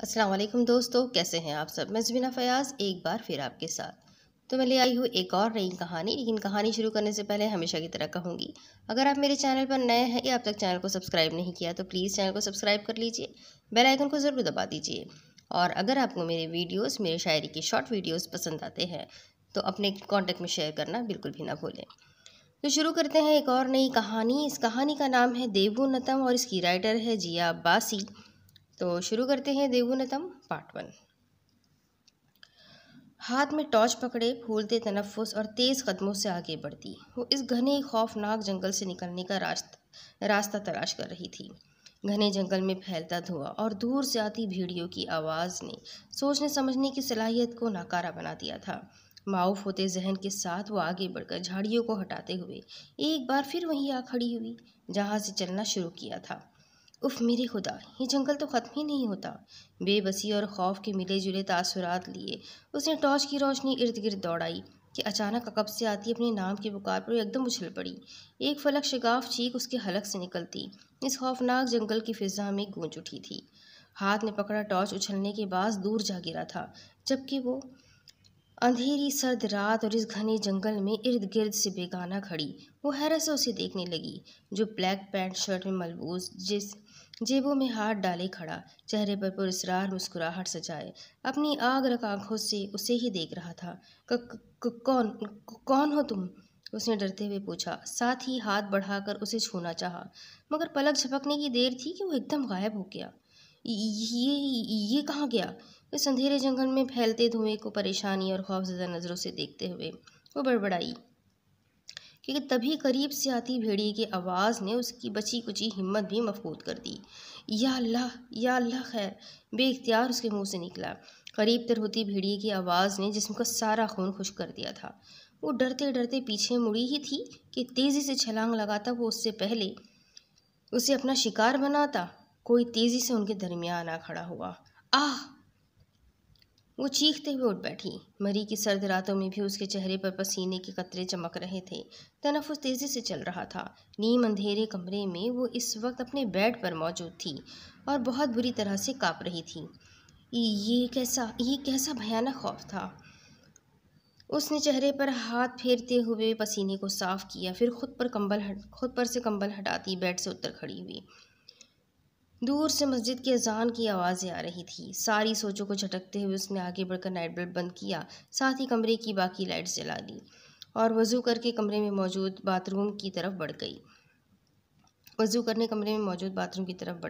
अस्सलाम वालेकुम दोस्तों, कैसे हैं आप सब। मैं ज़बीना फ़याज़ एक बार फिर आपके साथ तो मैं ले आई हूँ एक और नई कहानी। लेकिन कहानी शुरू करने से पहले हमेशा की तरह कहूँगी, अगर आप मेरे चैनल पर नए हैं या अब तक चैनल को सब्सक्राइब नहीं किया तो प्लीज़ चैनल को सब्सक्राइब कर लीजिए, बेल आइकन को ज़रूर दबा दीजिए। और अगर आपको मेरे वीडियोज़, मेरे शायरी की शॉर्ट वीडियोज़ पसंद आते हैं तो अपने कॉन्टेक्ट में शेयर करना बिल्कुल भी ना भूलें। तो शुरू करते हैं एक और नई कहानी। इस कहानी का नाम है देवूनतम और इसकी राइटर है जिया अब्बासी। तो शुरू करते हैं देवूनतम पार्ट 1। हाथ में टॉर्च पकड़े फूलते तनफ्फुस और तेज़ कदमों से आगे बढ़ती वो इस घने खौफनाक जंगल से निकलने का रास्ता तलाश कर रही थी। घने जंगल में फैलता धुआं और दूर से आती भेड़ियों की आवाज़ ने सोचने समझने की सलाहियत को नाकारा बना दिया था। माऊफ होते जहन के साथ वो आगे बढ़कर झाड़ियों को हटाते हुए एक बार फिर वहीं आ खड़ी हुई जहाँ से चलना शुरू किया था। उफ मेरे खुदा, ये जंगल तो ख़त्म ही नहीं होता। बेबसी और खौफ के मिले जुले तासुरात लिए उसने टॉर्च की रोशनी इर्द गिर्द दौड़ाई कि अचानक अकब से आती अपने नाम की पुकार पर एकदम उछल पड़ी। एक फलक शगाफ चीख उसके हलक से निकलती इस खौफनाक जंगल की फिजा में गूंज उठी थी। हाथ में पकड़ा टॉर्च उछलने के बाद दूर जा गिरा था, जबकि वो अंधेरी सर्द रात और इस घने जंगल में इर्द गिर्द से बेगाना खड़ी वो हैरत से उसे देखने लगी, जो ब्लैक पैंट शर्ट में मलबूस, जिस जेबों में हाथ डाले खड़ा, चेहरे पर पुरस्रार मुस्कुराहट सजाए अपनी आग रख आंखों से उसे ही देख रहा था। क, क, क, कौन कौन हो तुम? उसने डरते हुए पूछा, साथ ही हाथ बढ़ाकर उसे छूना चाहा, मगर पलक झपकने की देर थी कि वो एकदम गायब हो गया। ये कहाँ गया? इस अंधेरे जंगल में फैलते धुएं को परेशानी और खौफजदा नज़रों से देखते हुए वो बड़बड़ाई, क्योंकि तभी करीब से आती भेड़िए की आवाज़ ने उसकी बची कुची हिम्मत भी मफकूद कर दी। या अल्लाह, या अल्लाह, खैर, बेख्तियार उसके मुंह से निकला। करीब तर होती भेड़िए की आवाज़ ने जिस्म का सारा खून खुश्क कर दिया था। वो डरते डरते पीछे मुड़ी ही थी कि तेज़ी से छलांग लगाता वो उससे पहले उसे अपना शिकार बनाता। कोई तेज़ी से उनके दरमियान आ खड़ा हुआ। आह! वो चीखते हुए उठ बैठी। मरी की सर्द रातों में भी उसके चेहरे पर पसीने के कतरे चमक रहे थे। तनफ्फुस तेजी से चल रहा था। नीम अंधेरे कमरे में वो इस वक्त अपने बेड पर मौजूद थी और बहुत बुरी तरह से काँप रही थी। ये कैसा भयानक खौफ था। उसने चेहरे पर हाथ फेरते हुए पसीने को साफ किया, फिर खुद पर से कंबल हटाती बेड से उतर खड़ी हुई। दूर से मस्जिद की अजान की आवाज़ें आ रही थी। सारी सोचों को झटकते हुए उसने आगे बढ़कर नाइट बल्ब बंद किया, साथ ही कमरे की बाकी लाइट्स जला दी और वज़ू करने कमरे में मौजूद बाथरूम की तरफ बढ़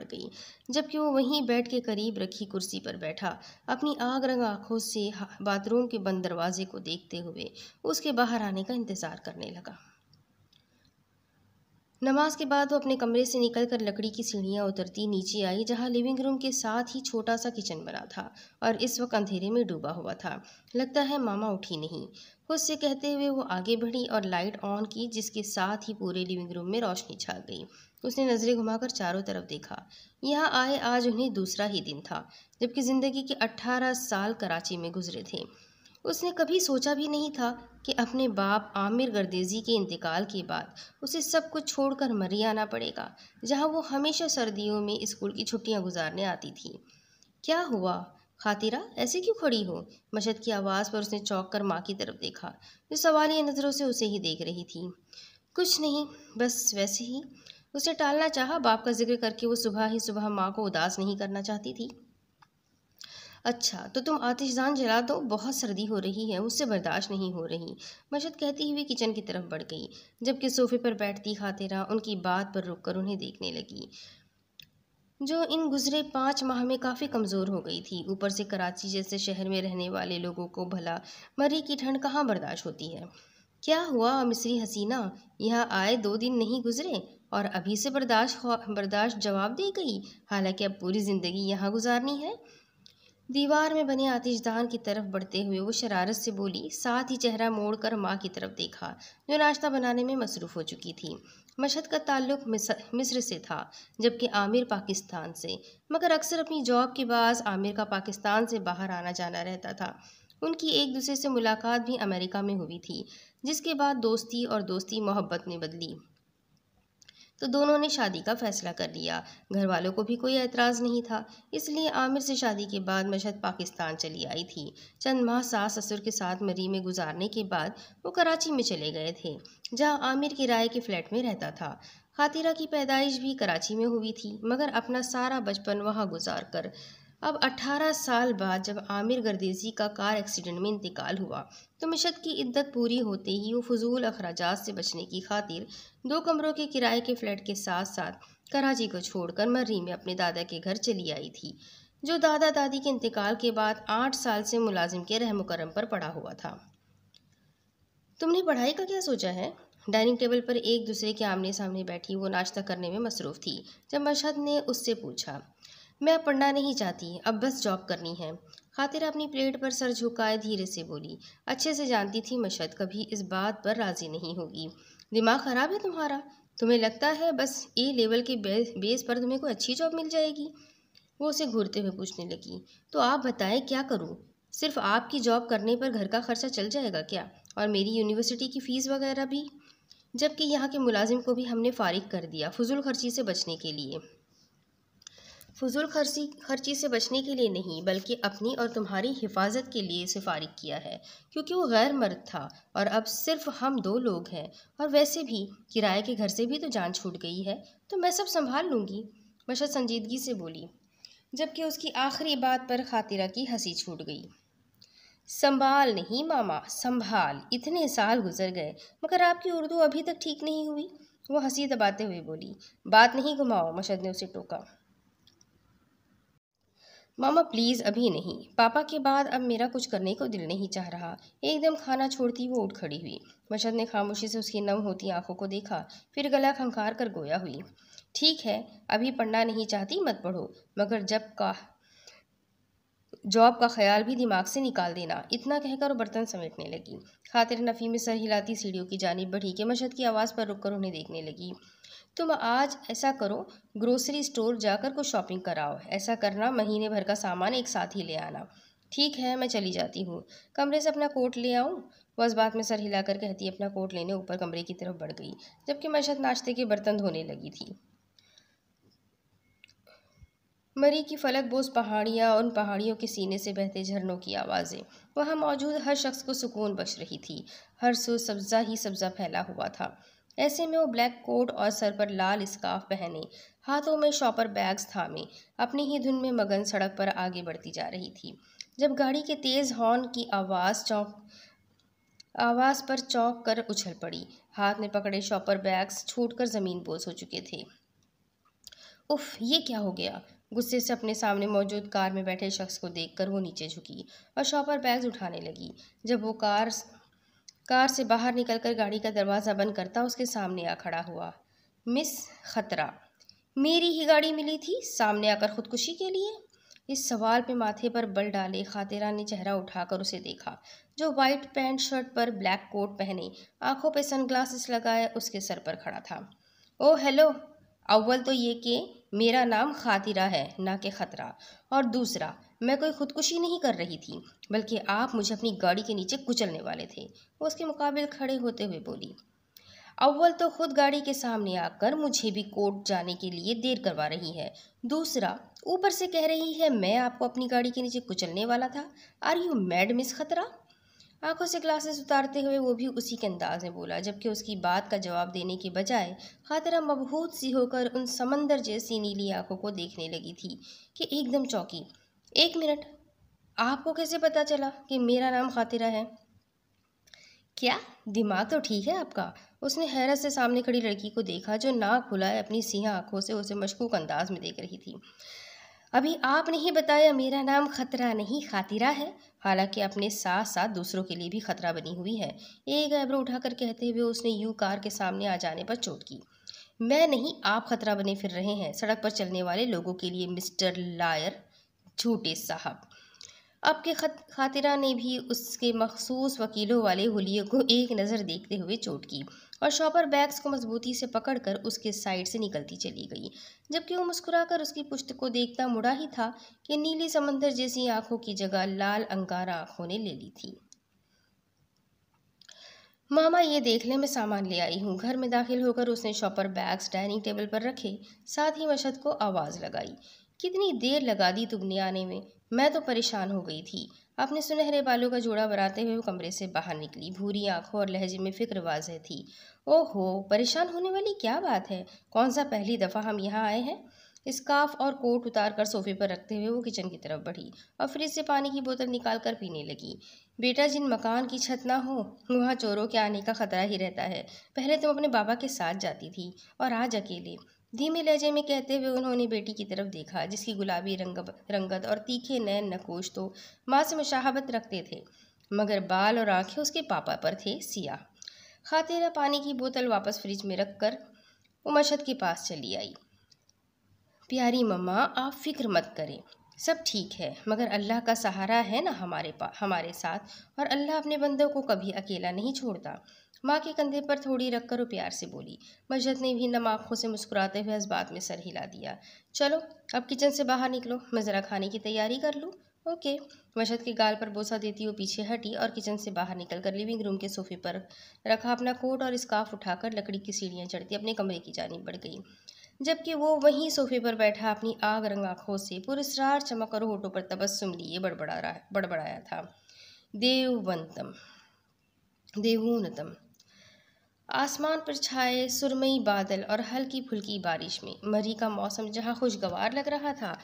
गई। जबकि वो वहीं बेड के करीब रखी कुर्सी पर बैठा अपनी आग रंग आँखों से बाथरूम के बंद दरवाजे को देखते हुए उसके बाहर आने का इंतज़ार करने लगा। नमाज के बाद वो अपने कमरे से निकलकर लकड़ी की सीढ़ियाँ उतरती नीचे आई, जहाँ लिविंग रूम के साथ ही छोटा सा किचन बना था और इस वक्त अंधेरे में डूबा हुआ था। लगता है मामा उठी नहीं, खुद से कहते हुए वो आगे बढ़ी और लाइट ऑन की, जिसके साथ ही पूरे लिविंग रूम में रोशनी छा गई। उसने नज़रें घुमाकर चारों तरफ देखा। यहाँ आए आज उन्हें दूसरा ही दिन था, जबकि ज़िंदगी के 18 साल कराची में गुजरे थे। उसने कभी सोचा भी नहीं था कि अपने बाप आमिर गर्देजी के इंतकाल के बाद उसे सब कुछ छोड़कर मरी आना पड़ेगा, जहां वो हमेशा सर्दियों में स्कूल की छुट्टियां गुजारने आती थी। क्या हुआ खातिरा, ऐसे क्यों खड़ी हो? मशद की आवाज़ पर उसने चौंक कर माँ की तरफ देखा, जो सवालिया नज़रों से उसे ही देख रही थी। कुछ नहीं, बस वैसे ही। उसे टालना चाहा। बाप का जिक्र करके वो सुबह ही सुबह माँ को उदास नहीं करना चाहती थी। अच्छा, तो तुम आतिशदान जला दो, बहुत सर्दी हो रही है, मुझसे बर्दाश्त नहीं हो रही, मशद कहती हुई किचन की तरफ बढ़ गई, जबकि सोफे पर बैठती खातिरा उनकी बात पर रुककर उन्हें देखने लगी, जो इन गुजरे 5 माह में काफ़ी कमज़ोर हो गई थी। ऊपर से कराची जैसे शहर में रहने वाले लोगों को भला मरी की ठंड कहाँ बर्दाश्त होती है। क्या हुआ मिस्री हसीना, यहाँ आए 2 दिन नहीं गुजरे और अभी से बर्दाश्त जवाब दे गई, हालांकि अब पूरी ज़िंदगी यहाँ गुजारनी है। दीवार में बने आतिशदान की तरफ बढ़ते हुए वो शरारत से बोली, साथ ही चेहरा मोड़कर माँ की तरफ देखा, जो नाश्ता बनाने में मसरूफ़ हो चुकी थी। मशहद का ताल्लुक मिस्र से था, जबकि आमिर पाकिस्तान से, मगर अक्सर अपनी जॉब के बाद आमिर का पाकिस्तान से बाहर आना जाना रहता था। उनकी एक दूसरे से मुलाकात भी अमेरिका में हुई थी, जिसके बाद दोस्ती मोहब्बत में बदली। तो दोनों ने शादी का फैसला कर लिया। घर वालों को भी कोई एतराज़ नहीं था, इसलिए आमिर से शादी के बाद मशहद पाकिस्तान चली आई थी। चंद माह सास ससुर के साथ मरी में गुजारने के बाद वो कराची में चले गए थे, जहाँ आमिर किराए के फ्लैट में रहता था। खातिरा की पैदाइश भी कराची में हुई थी, मगर अपना सारा बचपन वहाँ गुजार कर अब 18 साल बाद जब आमिर गर्देजी का कार एक्सीडेंट में इंतकाल हुआ, तो मशहद की इद्दत पूरी होते ही वो फजूल अखराजात से बचने की खातिर 2 कमरों के किराए के फ्लैट के साथ साथ कराची को छोड़कर मर्री में अपने दादा के घर चली आई थी, जो दादा दादी के इंतकाल के बाद 8 साल से मुलाजिम के रहम करम पर पड़ा हुआ था। तुमने पढ़ाई का क्या सोचा है? डाइनिंग टेबल पर एक दूसरे के आमने सामने बैठी वो नाश्ता करने में मसरूफ़ थी, जब मशहद ने उससे पूछा। मैं अब पढ़ना नहीं चाहती, अब बस जॉब करनी है। खातिरा अपनी प्लेट पर सर झुकाए धीरे से बोली। अच्छे से जानती थी मशहद कभी इस बात पर राज़ी नहीं होगी। दिमाग ख़राब है तुम्हारा? तुम्हें लगता है बस ए लेवल के बेस पर तुम्हें कोई अच्छी जॉब मिल जाएगी? वो उसे घूरते हुए पूछने लगी। तो आप बताएं क्या करूं? सिर्फ आपकी जॉब करने पर घर का खर्चा चल जाएगा क्या? और मेरी यूनिवर्सिटी की फ़ीस वगैरह भी? जबकि यहाँ के मुलाजिम को भी हमने फारिग कर दिया फजूल खर्ची से बचने के लिए। फजूल खर्ची से बचने के लिए नहीं, बल्कि अपनी और तुम्हारी हिफाजत के लिए इसे फारिग किया है, क्योंकि वो गैर मर्द था और अब सिर्फ हम 2 लोग हैं। और वैसे भी किराए के घर से भी तो जान छूट गई है, तो मैं सब संभाल लूँगी, मशहद संजीदगी से बोली, जबकि उसकी आखिरी बात पर खातिरा की हंसी छूट गई। संभाल नहीं मामा, संभाल। इतने साल गुजर गए मगर आपकी उर्दू अभी तक ठीक नहीं हुई, वो हंसी दबाते हुए बोली। बात नहीं घुमाओ, मशहद ने उसे टोका। मामा प्लीज़ अभी नहीं, पापा के बाद अब मेरा कुछ करने को दिल नहीं चाह रहा। एकदम खाना छोड़ती वो उठ खड़ी हुई। मशहद ने खामोशी से उसकी नम होती आंखों को देखा, फिर गला खंखार कर गोया हुई। ठीक है, अभी पढ़ना नहीं चाहती मत पढ़ो, मगर जॉब का ख्याल भी दिमाग से निकाल देना। इतना कहकर वो बर्तन समेटने लगी। खातिर नफ़ी में सर हिलाती सीढ़ियों की जानिब बढ़ी कि मशहद की आवाज़ पर रुककर उन्हें देखने लगी। तुम आज ऐसा करो, ग्रोसरी स्टोर जाकर कुछ शॉपिंग कराओ। ऐसा करना, महीने भर का सामान एक साथ ही ले आना। ठीक है, मैं चली जाती हूँ। कमरे से अपना कोट ले आऊँ? वह इस बात में सर हिलाकर कहती अपना कोट लेने ऊपर कमरे की तरफ बढ़ गई, जबकि मशहद नाश्ते के बर्तन धोने लगी थी। मरी की फलक बोस पहाड़ियाँ और उन पहाड़ियों के सीने से बहते झरनों की आवाज़ें वहाँ मौजूद हर शख्स को सुकून बख्श रही थी। हर सू सब्ज़ा ही सब्ज़ा फैला हुआ था। ऐसे में वो ब्लैक कोट और सर पर लाल स्कार्फ पहने, हाथों में शॉपर बैग्स थामे, अपनी ही धुन में मगन सड़क पर आगे बढ़ती जा रही थी, जब गाड़ी के तेज़ हॉर्न की आवाज़ पर चौंक कर उछल पड़ी। हाथ में पकड़े शॉपर बैग्स छूटकर ज़मीन बोझ हो चुके थे। उफ, ये क्या हो गया? गुस्से से अपने सामने मौजूद कार में बैठे शख्स को देखकर वो नीचे झुकी और शॉपर बैग्स उठाने लगी। जब वो कार से बाहर निकलकर गाड़ी का दरवाज़ा बंद करता उसके सामने आ खड़ा हुआ। मिस खतरा, मेरी ही गाड़ी मिली थी सामने आकर खुदकुशी के लिए? इस सवाल पे माथे पर बल डाले खातिरा ने चेहरा उठाकर उसे देखा, जो वाइट पैंट शर्ट पर ब्लैक कोट पहने, आंखों पे सनग्लासेस लगाए उसके सर पर खड़ा था। ओ हेलो, अव्वल तो ये कि मेरा नाम खातिरा है, ना कि खतरा, और दूसरा मैं कोई खुदकुशी नहीं कर रही थी, बल्कि आप मुझे अपनी गाड़ी के नीचे कुचलने वाले थे। वो उसके मुकाबिल खड़े होते हुए बोली। अव्वल तो खुद गाड़ी के सामने आकर मुझे भी कोर्ट जाने के लिए देर करवा रही है, दूसरा ऊपर से कह रही है मैं आपको अपनी गाड़ी के नीचे कुचलने वाला था। आर यू मैड मिस खतरा? आंखों से ग्लासेस उतारते हुए वो भी उसी के अंदाज में बोला, जबकि उसकी बात का जवाब देने के बजाय खातिरा मबहूत सी होकर उन समंदर जैसी नीली आंखों को देखने लगी थी कि एकदम चौंकी। 1 मिनट, आपको कैसे पता चला कि मेरा नाम खातिरा है? क्या दिमाग तो ठीक है आपका? उसने हैरत से सामने खड़ी लड़की को देखा, जो नाक फुलाए अपनी सिंह आंखों से उसे मशकूक अंदाज में देख रही थी। अभी आपने ही बताया मेरा नाम खतरा नहीं खातिरा है, हालांकि अपने साथ साथ दूसरों के लिए भी खतरा बनी हुई है। एक ऐब्रो उठाकर कहते हुए उसने यू कार के सामने आ जाने पर चोट की। मैं नहीं, आप खतरा बने फिर रहे हैं सड़क पर चलने वाले लोगों के लिए, मिस्टर लायर, झूठे साहब। अब के खातिरा ने भी उसके मखसूस वकीलों वाले हुलिये को एक नज़र देखते हुए चोट की और शॉपर बैग्स को मजबूती से पकड़कर उसके साइड से निकलती चली गई, जबकि वो मुस्कुराकर उसकी पुश्त को देखता मुड़ा ही था कि नीली समंदर जैसी आंखों की जगह लाल अंगारा आंखों ने ले ली थी। मामा ये देख ले, मैं सामान ले आई हूँ। घर में दाखिल होकर उसने शॉपर बैग्स डाइनिंग टेबल पर रखे, साथ ही मशहद को आवाज़ लगाई। कितनी देर लगा दी तुमने आने में? मैं तो परेशान हो गई थी। अपने सुनहरे बालों का जोड़ा बनाते हुए वो कमरे से बाहर निकली। भूरी आंखों और लहजे में फिक्र वाज़ेह थी। ओहो, परेशान होने वाली क्या बात है? कौन सा पहली दफ़ा हम यहाँ आए हैं? स्कार्फ और कोट उतार कर सोफे पर रखते हुए वो किचन की तरफ बढ़ी और फ्रिज से पानी की बोतल निकाल कर पीने लगी। बेटा, जिन मकान की छत ना हो वहाँ चोरों के आने का खतरा ही रहता है। पहले तुम अपने बाबा के साथ जाती थी और आज अकेले। धीमे लहजे में कहते हुए उन्होंने बेटी की तरफ देखा, जिसकी गुलाबी रंगत और तीखे नैन नकोश तो माँ से मुशाहबत रखते थे, मगर बाल और आंखें उसके पापा पर थे सियाह। खातिरा पानी की बोतल वापस फ्रिज में रख कर वो मशहद के पास चली आई। प्यारी मम्मा, आप फिक्र मत करें, सब ठीक है, मगर अल्लाह का सहारा है ना हमारे साथ, और अल्लाह अपने बंदों को कभी अकेला नहीं छोड़ता। माँ के कंधे पर थोड़ी रखकर वो प्यार से बोली। मजहद ने भी नम आँखों से मुस्कुराते हुए इस बात में सर हिला दिया। चलो अब किचन से बाहर निकलो, मैं ज़रा खाने की तैयारी कर लूँ। ओके। मशहद के गाल पर बोसा देती वो पीछे हटी और किचन से बाहर निकलकर लिविंग रूम के सोफे पर रखा अपना कोट और स्कार्फ उठाकर लकड़ी की सीढ़ियाँ चढ़ती अपने कमरे की जानिब बढ़ गई, जबकि वो वहीं सोफे पर बैठा अपनी आग रंग आँखों से पुरस्रार चमक और होठों पर तबस्सुम लिए बड़बड़ाया था। देववंतम देवूनतम। आसमान पर छाए सुरमई बादल और हल्की फुल्की बारिश में मरी का मौसम जहाँ खुशगवार लग रहा था,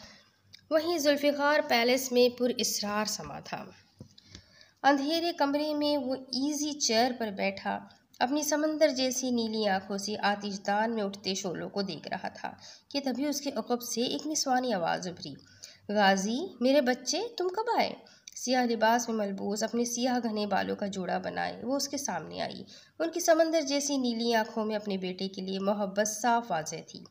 वहीं जुल्फ़िकार पैलेस में पुरइसरार समा था। अंधेरे कमरे में वो इजी चेयर पर बैठा अपनी समंदर जैसी नीली आंखों से आतिशदान में उठते शोलों को देख रहा था कि तभी उसके अक़ब से एक निस्वानी आवाज़ उभरी। गाजी, मेरे बच्चे, तुम कब आए? सियाह लिबास में मलबूस अपने सियाह घने बालों का जोड़ा बनाए वो उसके सामने आई। उनकी समंदर जैसी नीली आंखों में अपने बेटे के लिए मोहब्बत साफ वाज़ेह थी।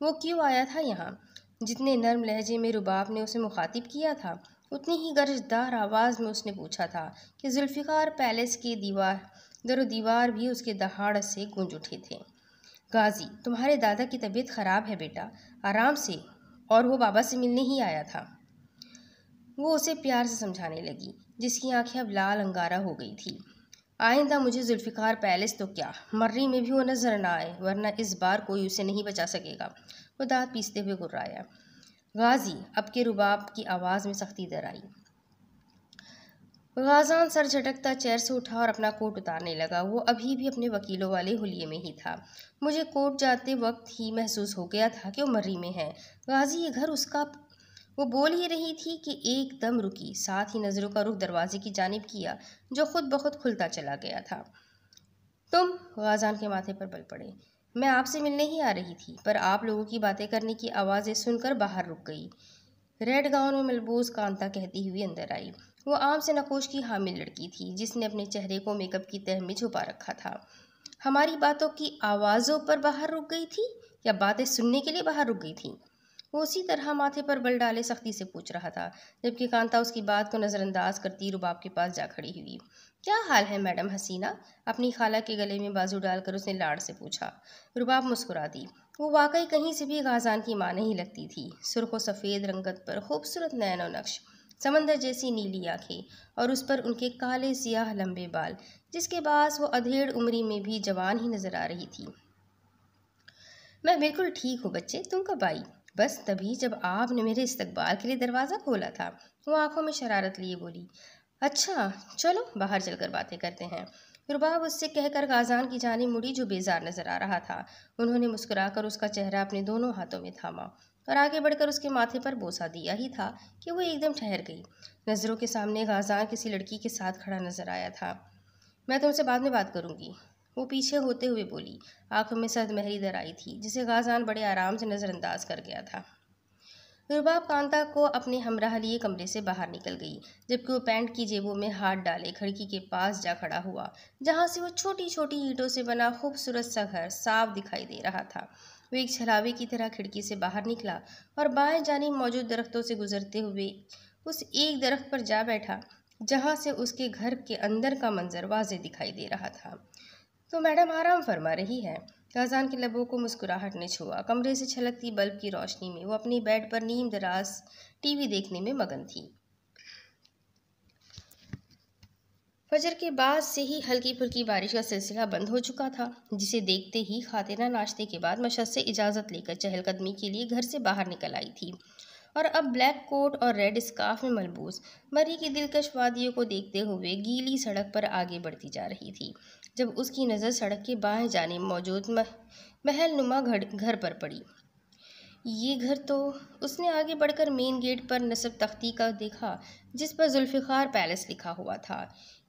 वो क्यों आया था यहाँ? जितने नर्म लहजे में रुबाब ने उसे मुखातिब किया था, उतनी ही गरजदार आवाज़ में उसने पूछा था कि जुल्फ़िकार पैलेस के दरो दीवार भी उसके दहाड़ से गूंज उठे थे। गाजी, तुम्हारे दादा की तबीयत ख़राब है बेटा, आराम से, और वो बाबा से मिलने ही आया था। वो उसे प्यार से समझाने लगी, जिसकी आंखें अब लाल अंगारा हो गई थी। आइंदा मुझे जुल्फ़िकार पैलेस तो क्या, मर्री में भी वो नजर ना आए, वरना इस बार कोई उसे नहीं बचा सकेगा। वो दांत पीसते हुए गुर्राया। गाजी, अब के रुबाब की आवाज़ में सख्ती दर आई। गाजान सर झटकता चेयर से उठा और अपना कोट उतारने लगा। वो अभी भी अपने वकीलों वाले हुलिये में ही था। मुझे कोर्ट जाते वक्त ही महसूस हो गया था कि वो मर्री में है। गाजी, ये घर उसका। वो बोल ही रही थी कि एकदम रुकी, साथ ही नज़रों का रुख दरवाजे की जानिब किया, जो खुद ब खुद खुलता चला गया था। तुम? गाजान के माथे पर बल पड़े। मैं आपसे मिलने ही आ रही थी, पर आप लोगों की बातें करने की आवाज़ें सुनकर बाहर रुक गई। रेड गाउन में मलबूस कांता कहती हुई अंदर आई। वो आम से नकोश की हामिल लड़की थी, जिसने अपने चेहरे को मेकअप की तह में छुपा रखा था। हमारी बातों की आवाज़ों पर बाहर रुक गई थी या बातें सुनने के लिए बाहर रुक गई थी? वो उसी तरह माथे पर बल डाले सख्ती से पूछ रहा था, जबकि कांता उसकी बात को नज़रअंदाज करती रुबाब के पास जा खड़ी हुई। क्या हाल है मैडम हसीना? अपनी खाला के गले में बाजू डालकर उसने लाड़ से पूछा। रुबाब मुस्कुरा दी। वो वाकई कहीं से भी गाजान की माँ नहीं लगती थी। सुर्ख और सफ़ेद रंगत पर खूबसूरत नैनो नक्श, समंदर जैसी नीली आंखें और उस पर उनके काले सियाह लंबे बाल, जिसके पास वो अधेड़ उम्री में भी जवान ही नजर आ रही थी। मैं बिल्कुल ठीक हूँ बच्चे, तुम कब आई? बस तभी जब आपने मेरे इस्तकबाल के लिए दरवाज़ा खोला था। वो आंखों में शरारत लिए बोली। अच्छा, चलो बाहर चलकर बातें करते हैं। रुबाब उससे कहकर गाजान की जानिब मुड़ी, जो बेजार नजर आ रहा था। उन्होंने मुस्कुराकर उसका चेहरा अपने दोनों हाथों में थामा और आगे बढ़कर उसके माथे पर बोसा दिया ही था कि वो एकदम ठहर गई। नज़रों के सामने गाजान किसी लड़की के साथ खड़ा नजर आया था। मैं तुमसे बाद में बात करूंगी, वो पीछे होते हुए बोली। आंखों में सर्द महरी दर आई थी, जिसे गाजान बड़े आराम से नज़रअंदाज कर गया था। रुबाब कांता को अपने हमराह लिए कमरे से बाहर निकल गई, जबकि वो पैंट की जेबों में हाथ डाले खिड़की के पास जा खड़ा हुआ, जहाँ से वो छोटी छोटी ईंटों से बना खूबसूरत सा घर साफ दिखाई दे रहा था। वो एक छलावे की तरह खिड़की से बाहर निकला और बाएं जानिब मौजूद दरख्तों से गुजरते हुए उस एक दरख्त पर जा बैठा, जहाँ से उसके घर के अंदर का मंजर वाज़े दिखाई दे रहा था। तो मैडम आराम फरमा रही है। गाजान के लबों को मुस्कुराहट ने छुआ। कमरे से छलकती बल्ब की रोशनी में वो अपनी बेड पर नीम दराज टीवी देखने में मगन थी। फजर के बाद से ही हल्की फुल्की बारिश का सिलसिला बंद हो चुका था, जिसे देखते ही खातिरा नाश्ते के बाद मशद से इजाज़त लेकर चहलकदमी के लिए घर से बाहर निकल आई थी और अब ब्लैक कोट और रेड स्कार्फ में मलबूस मरी की दिलकश वादियों को देखते हुए गीली सड़क पर आगे बढ़ती जा रही थी, जब उसकी नज़र सड़क के बाएं जाने मौजूद महल नुमा घर पर पड़ी। ये घर तो उसने आगे बढ़कर मेन गेट पर नस्ब तख्ती का देखा, जिस पर जुल्फ़िकार पैलेस लिखा हुआ था।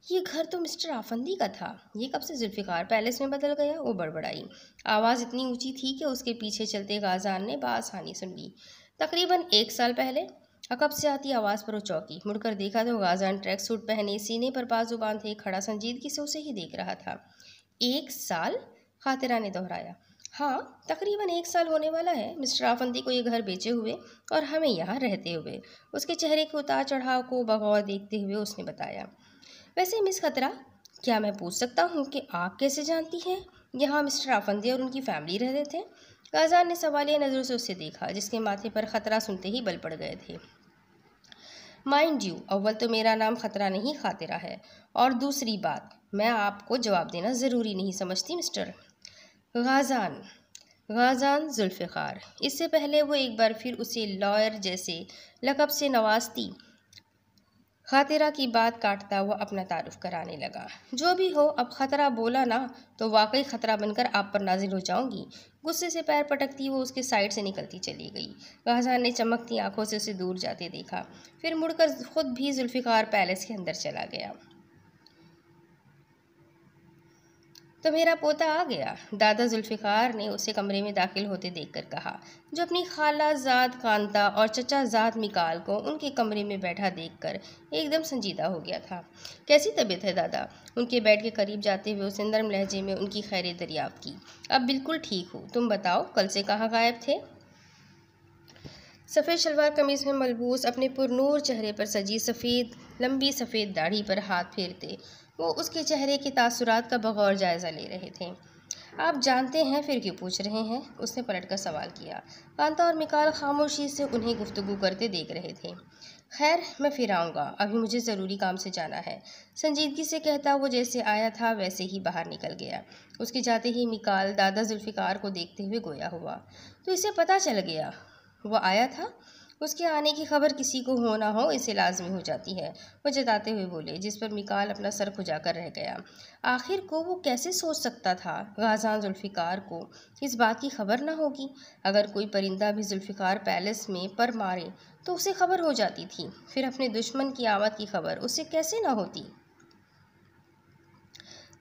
ये घर तो मिस्टर आफंदी का था, ये कब से जुल्फ़िकार पैलेस में बदल गया? वो बड़बड़ाई। आवाज़ इतनी ऊंची थी कि उसके पीछे चलते गाजान ने बासानी सुन ली। तकरीबन 1 साल पहले। अकब से आती आवाज़ पर वो चौंकी, मुड़कर देखा तो गाजान ट्रैक सूट पहने, सीने पर बाजू बांधे खड़ा संजीदगी से उसे ही देख रहा था। 1 साल? खातिरा ने दोहराया। हाँ, तकरीबन 1 साल होने वाला है मिस्टर आफंदी को ये घर बेचे हुए और हमें यहाँ रहते हुए। उसके चेहरे के उतार चढ़ाव को बगौर देखते हुए उसने बताया। वैसे मिस खतरा, क्या मैं पूछ सकता हूँ कि आप कैसे जानती हैं यहाँ मिस्टर आफंदी और उनकी फैमिली रहते थे? गाजान ने सवालिया नज़रों से उसे देखा, जिसके माथे पर खतरा सुनते ही बल पड़ गए थे। माइंड यू, अव्वल तो मेरा नाम खतरा नहीं खातिरा है, और दूसरी बात, मैं आपको जवाब देना ज़रूरी नहीं समझती मिस्टर गाजान जुल्फ़िकार। इससे पहले वो एक बार फिर उसे लॉयर जैसे लक़ब से नवाजती खातिरा की बात काटता हुआ अपना तारुफ कराने लगा। जो भी हो, अब खतरा बोला ना तो वाकई खतरा बनकर आप पर नाजिल हो जाऊंगी। गुस्से से पैर पटकती वो उसके साइड से निकलती चली गई। गाजान ने चमकती आंखों से उसे दूर जाते देखा, फिर मुड़कर खुद भी जुल्फ़िकार पैलेस के अंदर चला गया। तो मेरा पोता आ गया, दादा जुल्फ़िकार ने उसे कमरे में दाखिल होते देखकर कहा, जो अपनी खाला ज़ाद कांता और चचा ज़ाद मिकाल को उनके कमरे में बैठा देखकर एकदम संजीदा हो गया था। कैसी तबीयत है दादा? उनके बेड के करीब जाते हुए उसने नरम लहजे में उनकी खैर दरियाफ्त की। अब बिल्कुल ठीक हूँ, तुम बताओ कल से कहाँ गायब थे? सफ़ेद शलवार कमीज़ में मलबूस, अपने पुरनूर चेहरे पर सजी सफ़ेद लंबी सफ़ेद दाढ़ी पर हाथ फेरते वो उसके चेहरे के तासुरात का बगौर जायज़ा ले रहे थे। आप जानते हैं फिर क्यों पूछ रहे हैं? उसने पलटकर सवाल किया। कांता और मिकाल खामोशी से उन्हें गुफ्तगू करते देख रहे थे। खैर, मैं फिर आऊँगा, अभी मुझे ज़रूरी काम से जाना है, संजीदगी से कहता वो जैसे आया था वैसे ही बाहर निकल गया। उसके जाते ही मिकाल दादा जुल्फ़िकार को देखते हुए गोया हुआ। तो इसे पता चल गया वो आया था? उसके आने की खबर किसी को हो ना हो इसे लाजमी हो जाती है, वो जताते हुए बोले, जिस पर मिकाल अपना सर खुजाकर रह गया। आखिर को वो कैसे सोच सकता था गाजान जुल्फ़िकार को इस बात की खबर ना होगी? अगर कोई परिंदा भी जुल्फ़िकार पैलेस में पर मारे तो उसे खबर हो जाती थी, फिर अपने दुश्मन की आमद की खबर उसे कैसे ना होती?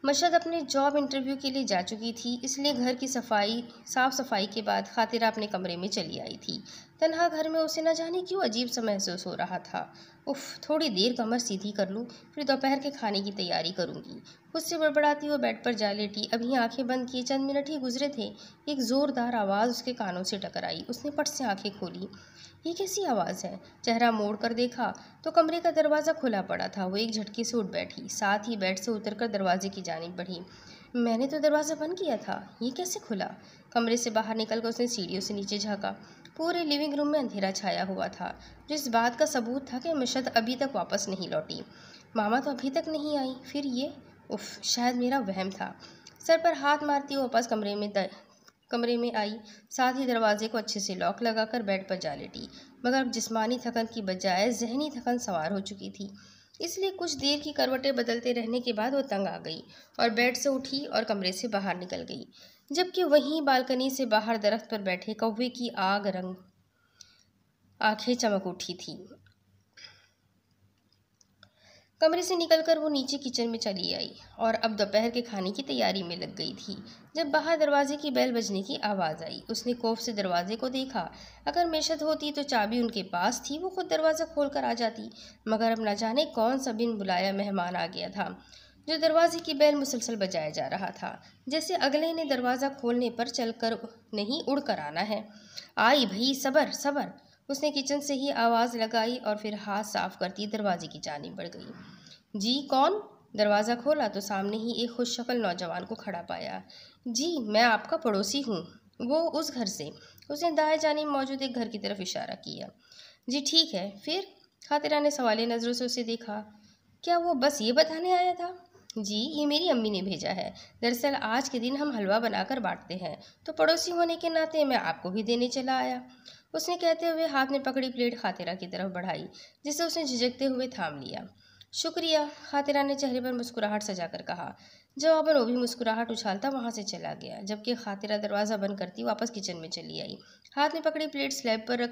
मशद अपने जॉब इंटरव्यू के लिए जा चुकी थी, इसलिए घर की साफ़ सफाई के बाद खातिरा अपने कमरे में चली आई थी। तन्हा घर में उसे न जाने क्यों अजीब सा महसूस हो रहा था। उफ़, थोड़ी देर कमर सीधी कर लूँ, फिर दोपहर के खाने की तैयारी करूँगी। उससे बड़बड़ाती हुए बेड पर जा लेटी। अभी आंखें बंद किए चंद मिनट ही गुजरे थे, एक ज़ोरदार आवाज़ उसके कानों से टकराई। उसने पट से आंखें खोली। ये कैसी आवाज़ है? चेहरा मोड़ कर देखा तो कमरे का दरवाज़ा खुला पड़ा था। वो एक झटके से उठ बैठी, साथ ही बेड से उतरकर दरवाजे की जानिब बढ़ी। मैंने तो दरवाज़ा बंद किया था, ये कैसे खुला? कमरे से बाहर निकलकर उसने सीढ़ियों से नीचे झाँका। पूरे लिविंग रूम में अंधेरा छाया हुआ था, जो इस बात का सबूत था कि मशद अभी तक वापस नहीं लौटी। मामा तो अभी तक नहीं आई, फिर ये? उफ़, शायद मेरा वहम था। सर पर हाथ मारती हुआ वापस कमरे में आई, साथ ही दरवाजे को अच्छे से लॉक लगाकर बेड पर जा लेटी। मगर अब जिस्मानी थकन की बजाय जहनी थकन सवार हो चुकी थी, इसलिए कुछ देर की करवटें बदलते रहने के बाद वो तंग आ गई और बेड से उठी और कमरे से बाहर निकल गई, जबकि वहीं बालकनी से बाहर दरख्त पर बैठे कौवे की आग रंग आंखें चमक उठी थी। कमरे से निकलकर वो नीचे किचन में चली आई और अब दोपहर के खाने की तैयारी में लग गई थी, जब बाहर दरवाजे की बेल बजने की आवाज़ आई। उसने खौफ से दरवाजे को देखा। अगर मेशत होती तो चाबी उनके पास थी, वो खुद दरवाज़ा खोल कर आ जाती, मगर अब न जाने कौन सा बिन बुलाया मेहमान आ गया था, जो दरवाजे की बेल मुसलसल बजाया जा रहा था, जैसे अगले ने दरवाज़ा खोलने पर चलकर नहीं उड़ कर आना है। आई भई, सबर सबर, उसने किचन से ही आवाज़ लगाई और फिर हाथ साफ करती दरवाजे की जानिब बढ़ गई। जी, कौन? दरवाज़ा खोला तो सामने ही एक खुशशक्ल नौजवान को खड़ा पाया। जी, मैं आपका पड़ोसी हूँ, वो उस घर से। उसने दाएं जानिब मौजूद एक घर की तरफ इशारा किया। जी ठीक है, फिर? खातिरा ने सवालिया नज़रों से उसे देखा। क्या वो बस ये बताने आया था? जी, ये मेरी अम्मी ने भेजा है। दरअसल आज के दिन हम हलवा बनाकर बांटते हैं, तो पड़ोसी होने के नाते मैं आपको भी देने चला आया। उसने कहते हुए हाथ में पकड़ी प्लेट खातिरा की तरफ बढ़ाई, जिसे उसने झिझकते हुए थाम लिया। शुक्रिया, खातिरा ने चेहरे पर मुस्कुराहट सजाकर कहा। जवाबन वो भी मुस्कुराहट उछालता वहां से चला गया, जबकि खातिरा दरवाज़ा बंद करती वापस किचन में चली आई। हाथ में पकड़ी प्लेट स्लैब पर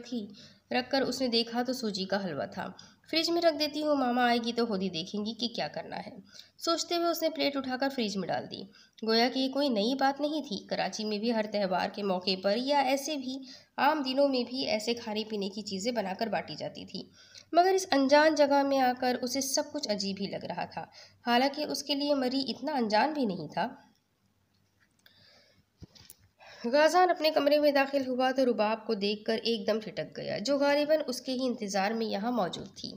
रखकर उसने देखा तो सूजी का हलवा था। फ्रिज में रख देती हूँ, मामा आएगी तो खुद ही देखेंगी कि क्या करना है। सोचते हुए उसने प्लेट उठाकर फ्रिज में डाल दी। गोया कि ये कोई नई बात नहीं थी। कराची में भी हर त्यौहार के मौके पर या ऐसे भी आम दिनों में भी ऐसे खाने पीने की चीज़ें बनाकर बांटी जाती थी, मगर इस अनजान जगह में आकर उसे सब कुछ अजीब ही लग रहा था। हालांकि उसके लिए मरी इतना अनजान भी नहीं था। गाज़ान अपने कमरे में दाखिल हुआ तो रुबाब को देखकर एकदम ठिठक गया, जो गालिबन उसके ही इंतज़ार में यहाँ मौजूद थी।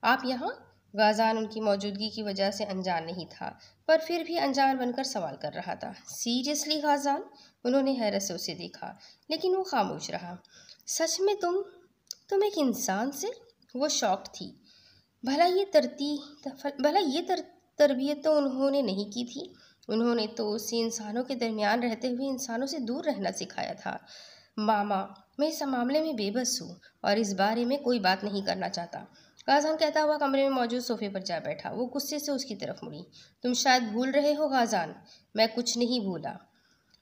आप यहाँ? गाज़ान उनकी मौजूदगी की वजह से अनजान नहीं था, पर फिर भी अनजान बनकर सवाल कर रहा था। सीरियसली गाज़ान? उन्होंने हैरत से उसे देखा, लेकिन वो खामोश रहा। सच में तुम एक इंसान से? वो शॉक्ड थी। भला ये तरबियत तो उन्होंने नहीं की थी। उन्होंने तो उसे इंसानों के दरमियान रहते हुए इंसानों से दूर रहना सिखाया था। मामा, मैं इस मामले में बेबस हूँ और इस बारे में कोई बात नहीं करना चाहता। गाज़ान कहता हुआ कमरे में मौजूद सोफे पर जा बैठा। वो गुस्से से उसकी तरफ मुड़ी। तुम शायद भूल रहे हो गाज़ान। मैं कुछ नहीं भूला।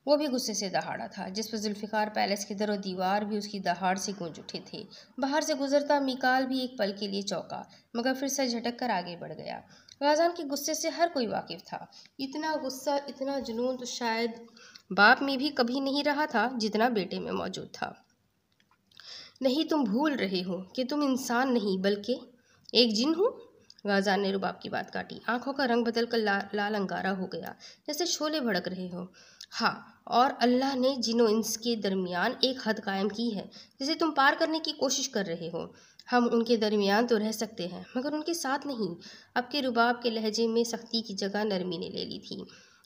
वो भी गुस्से से दहाड़ा था, जिस पर जुल्फ़िकार पैलेस के दरो दीवार भी उसकी दहाड़ से गूंज उठे थे। बाहर से गुजरता मिकाल भी एक पल के लिए चौंका, मगर फिर से झटक कर आगे बढ़ गया। गाज़ान के गुस्से से हर कोई वाकिफ था। इतना गुस्सा, इतना जुनून तो शायद बाप में भी कभी नहीं रहा था जितना बेटे में मौजूद था। नहीं, तुम भूल रहे हो कि तुम इंसान नहीं बल्कि एक जिन हो। गाज़ान ने रुबाब की बात काटी। आंखों का रंग बदल कर लाल अंगारा हो गया, जैसे शोले भड़क रहे हो। हाँ, और अल्लाह ने जिनो इंस के दरमियान एक हद कायम की है, जिसे तुम पार करने की कोशिश कर रहे हो। हम उनके दरमियान तो रह सकते हैं, मगर उनके साथ नहीं। अब के रुबाब के लहजे में सख्ती की जगह नरमी ने ले ली थी।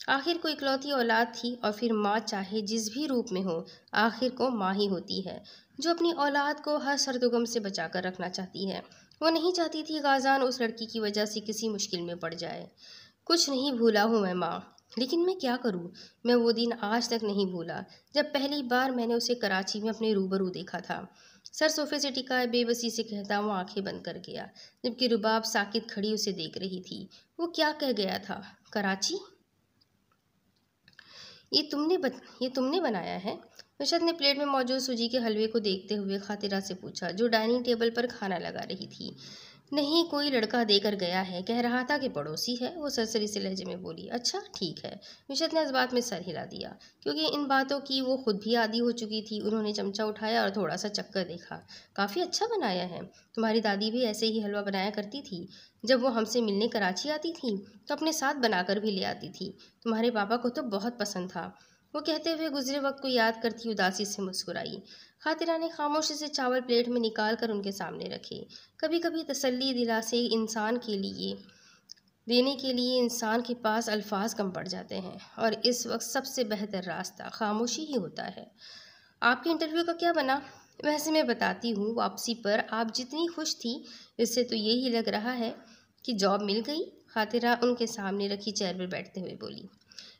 आखिर को इकलौती औलाद थी, और फिर माँ चाहे जिस भी रूप में हो, आखिर को माँ ही होती है, जो अपनी औलाद को हर सरदुगम से बचा कर रखना चाहती है। वो नहीं चाहती थी गाज़ान उस लड़की की वजह से किसी मुश्किल में पड़ जाए। कुछ नहीं भूला हूँ मैं माँ, लेकिन मैं क्या करूँ। मैं वो दिन आज तक नहीं भूला जब पहली बार मैंने उसे कराची में अपने रूबरू देखा था। सर सोफे से टिकाए बेबसी से कहता वो आंखें बंद कर गया, जबकि रुबाब साकित खड़ी उसे देख रही थी। वो क्या कह गया था? कराची? ये तुमने बनाया है? मिशत ने प्लेट में मौजूद सूजी के हलवे को देखते हुए खातिरा से पूछा, जो डाइनिंग टेबल पर खाना लगा रही थी। नहीं, कोई लड़का देकर गया है, कह रहा था कि पड़ोसी है। वो सरसरी से लहजे में बोली। अच्छा, ठीक है। मिशत ने इस बात में सर हिला दिया, क्योंकि इन बातों की वो खुद भी आदी हो चुकी थी। उन्होंने चमचा उठाया और थोड़ा सा चक्कर देखा। काफ़ी अच्छा बनाया है। तुम्हारी दादी भी ऐसे ही हलवा बनाया करती थी। जब वो हमसे मिलने कराची आती थी तो अपने साथ बनाकर भी ले आती थी। तुम्हारे पापा को तो बहुत पसंद था। वो कहते हुए गुजरे वक्त को याद करती उदासी से मुस्कुराई। खातिरा ने खामोशी से चावल प्लेट में निकाल कर उनके सामने रखे। कभी कभी तसल्ली दिलासे इंसान के लिए देने के लिए इंसान के पास अल्फाज कम पड़ जाते हैं, और इस वक्त सबसे बेहतर रास्ता खामोशी ही होता है। आपके इंटरव्यू का क्या बना? वैसे मैं बताती हूँ, वापसी पर आप जितनी खुश थी, इससे तो यही लग रहा है कि जॉब मिल गई। खातिरा उनके सामने रखी चेयर पर बैठते हुए बोली।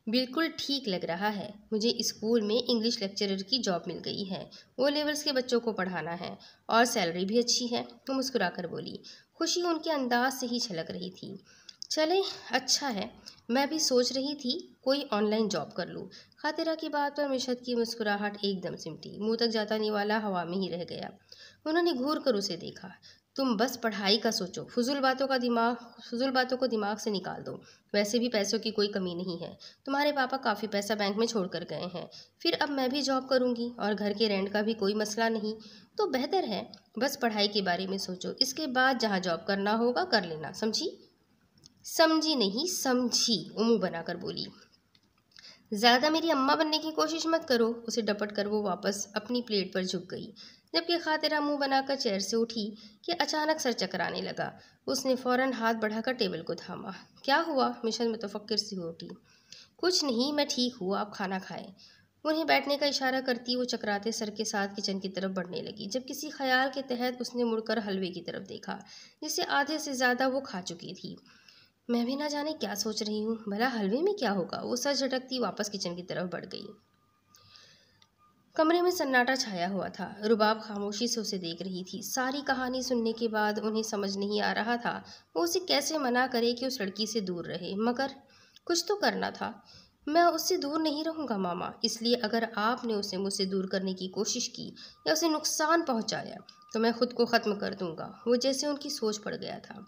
बिल्कुल ठीक लग रहा है। मुझे स्कूल में इंग्लिश लेक्चरर की जॉब मिल गई है। वो लेवल्स के बच्चों को पढ़ाना है, और सैलरी भी अच्छी है। वो मुस्कुराकर बोली। खुशी उनके अंदाज से ही छलक रही थी। चले, अच्छा है। मैं भी सोच रही थी कोई ऑनलाइन जॉब कर लूँ। खातिरा की बात पर मिशत की मुस्कुराहट एकदम सिमटी। मुंह तक जाता निवाला हवा में ही रह गया। उन्होंने घूर कर उसे देखा। तुम बस पढ़ाई का सोचो, फुजुल बातों को दिमाग से निकाल दो। वैसे भी पैसों की कोई कमी नहीं है। तुम्हारे पापा काफ़ी पैसा बैंक में छोड़ कर गए हैं। फिर अब मैं भी जॉब करूँगी, और घर के रेंट का भी कोई मसला नहीं। तो बेहतर है, बस पढ़ाई के बारे में सोचो। इसके बाद जहाँ जॉब करना होगा कर लेना। समझी? समझी नहीं, समझी, वो मुँह बनाकर बोली। ज़्यादा मेरी अम्मा बनने की कोशिश मत करो। उसे डपट कर वो वापस अपनी प्लेट पर झुक गई, जबकि खातिरा मुंह बनाकर चेयर से उठी कि अचानक सर चकराने लगा। उसने फौरन हाथ बढ़ाकर टेबल को थामा। क्या हुआ? मिशन मुतफक्किर सी उठी। कुछ नहीं, मैं ठीक हूँ, आप खाना खाएं। उन्हें बैठने का इशारा करती वो चकराते सर के साथ किचन की तरफ बढ़ने लगी। जब किसी ख्याल के तहत उसने मुड़कर हलवे की तरफ देखा, जिसे आधे से ज़्यादा वो खा चुकी थी। मैं भी ना जाने क्या सोच रही हूँ, भला हलवे में क्या होगा। वो सर झटकती वापस किचन की तरफ बढ़ गई। कमरे में सन्नाटा छाया हुआ था। रुबाब खामोशी से उसे देख रही थी। सारी कहानी सुनने के बाद उन्हें समझ नहीं आ रहा था वो उसे कैसे मना करे कि उस लड़की से दूर रहे, मगर कुछ तो करना था। मैं उससे दूर नहीं रहूँगा मामा, इसलिए अगर आपने उसे मुझसे दूर करने की कोशिश की या उसे नुकसान पहुँचाया तो मैं खुद को ख़त्म कर दूँगा। वो जैसे उनकी सोच पड़ गया था।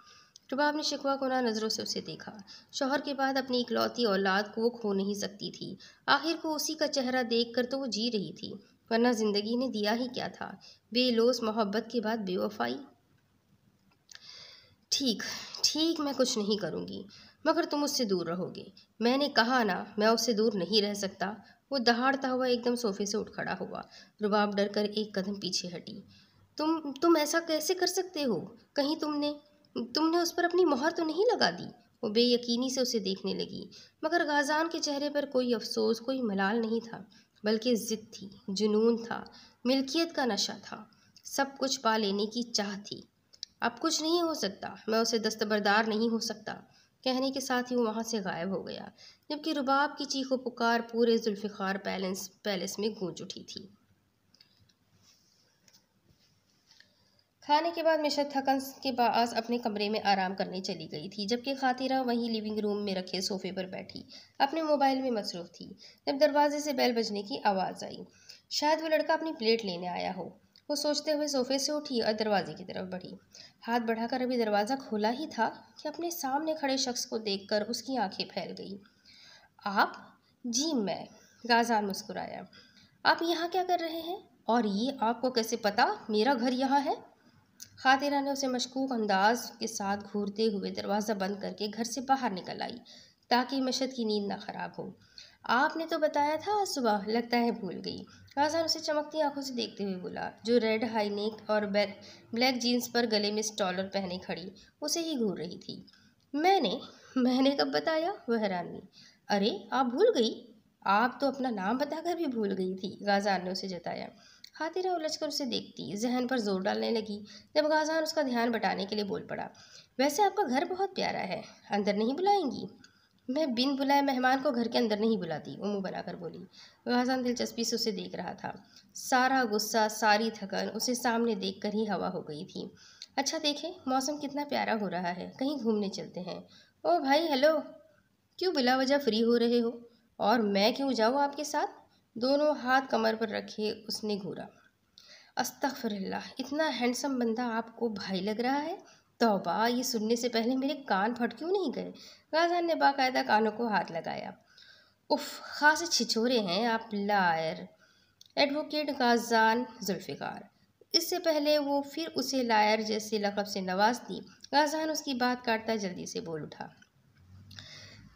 रुबाब ने शिकवा कुना नज़रों से उसे देखा। शौहर के बाद अपनी इकलौती औलाद को वो खो नहीं सकती थी। आखिर को उसी का चेहरा देखकर तो वो जी रही थी, वरना जिंदगी ने दिया ही क्या था, बेलौस मोहब्बत के बाद बेवफाई। ठीक ठीक, मैं कुछ नहीं करूँगी, मगर तुम उससे दूर रहोगे। मैंने कहा ना, मैं उससे दूर नहीं रह सकता। वो दहाड़ता हुआ एकदम सोफे से उठ खड़ा हुआ। रुबाब डर कर एक कदम पीछे हटी। तुम ऐसा कैसे कर सकते हो? कहीं तुमने तुमने उस पर अपनी मोहर तो नहीं लगा दी? वो बेयकीनी से उसे देखने लगी, मगर गाजान के चेहरे पर कोई अफसोस, कोई मलाल नहीं था, बल्कि जिद थी, जुनून था, मिल्कियत का नशा था, सब कुछ पा लेने की चाह थी। अब कुछ नहीं हो सकता, मैं उसे दस्तबरदार नहीं हो सकता। कहने के साथ ही वो वहाँ से गायब हो गया, जबकि रुबाब की चीखो पुकार पूरे जुल्फ़िकार पैलेस में गूंज उठी थी। खाने के बाद मिशत थकन के बाअस अपने कमरे में आराम करने चली गई थी, जबकि खातिरा वहीं लिविंग रूम में रखे सोफे पर बैठी अपने मोबाइल में मसरूफ़ थी। जब दरवाजे से बेल बजने की आवाज़ आई, शायद वो लड़का अपनी प्लेट लेने आया हो। वो सोचते हुए सोफे से उठी और दरवाजे की तरफ बढ़ी। हाथ बढ़ाकर अभी दरवाज़ा खोला ही था कि अपने सामने खड़े शख्स को देखकर उसकी आंखें फैल गई। आप? जी मैं। गाजान मुस्कुराया। आप यहाँ क्या कर रहे हैं? और ये आपको कैसे पता मेरा घर यहाँ है? खातिरा ने उसे मशकूक अंदाज के साथ घूरते हुए दरवाज़ा बंद करके घर से बाहर निकल आई, ताकि मशद की नींद न खराब हो। आपने तो बताया था आज सुबह, लगता है भूल गई। गाज़ान उसे चमकती आंखों से देखते हुए बोला, जो रेड हाई नेक और ब्लैक जीन्स पर गले में स्टॉलर पहने खड़ी उसे ही घूर रही थी। मैंने कब बताया? वह हैरान हुई। अरे आप भूल गई? आप तो अपना नाम बताकर भी भूल गई थी, गाज़ान ने उसे जताया। खातिरा उलझकर उसे देखती जहन पर जोर डालने लगी। जब गाज़ान उसका ध्यान बटाने के लिए बोल पड़ा, वैसे आपका घर बहुत प्यारा है, अंदर नहीं बुलाएंगी? मैं बिन बुलाए मेहमान को घर के अंदर नहीं बुलाती, वो मुँह बनाकर बोली। गाज़ान दिलचस्पी से उसे देख रहा था। सारा गुस्सा, सारी थकन उसे सामने देख कर ही हवा हो गई थी। अच्छा देखें, मौसम कितना प्यारा हो रहा है, कहीं घूमने चलते हैं। ओ भाई हेलो, क्यों बिला वजह फ्री हो रहे हो? और मैं क्यों जाऊँ आपके साथ? दोनों हाथ कमर पर रखे उसने घूरा। अस्तगफिरुल्लाह, इतना हैंडसम बंदा आपको भाई लग रहा है? तौबा, ये सुनने से पहले मेरे कान फट क्यों नहीं गए? गाज़ान ने बाकायदा कानों को हाथ लगाया। उफ, खासे छिछोरे हैं आप, लायर। एडवोकेट गाज़ान जुल्फ़िकार। इससे पहले वो फिर उसे लायर जैसे लक़ब से नवाजती, गाज़ान उसकी बात काटता जल्दी से बोल उठा।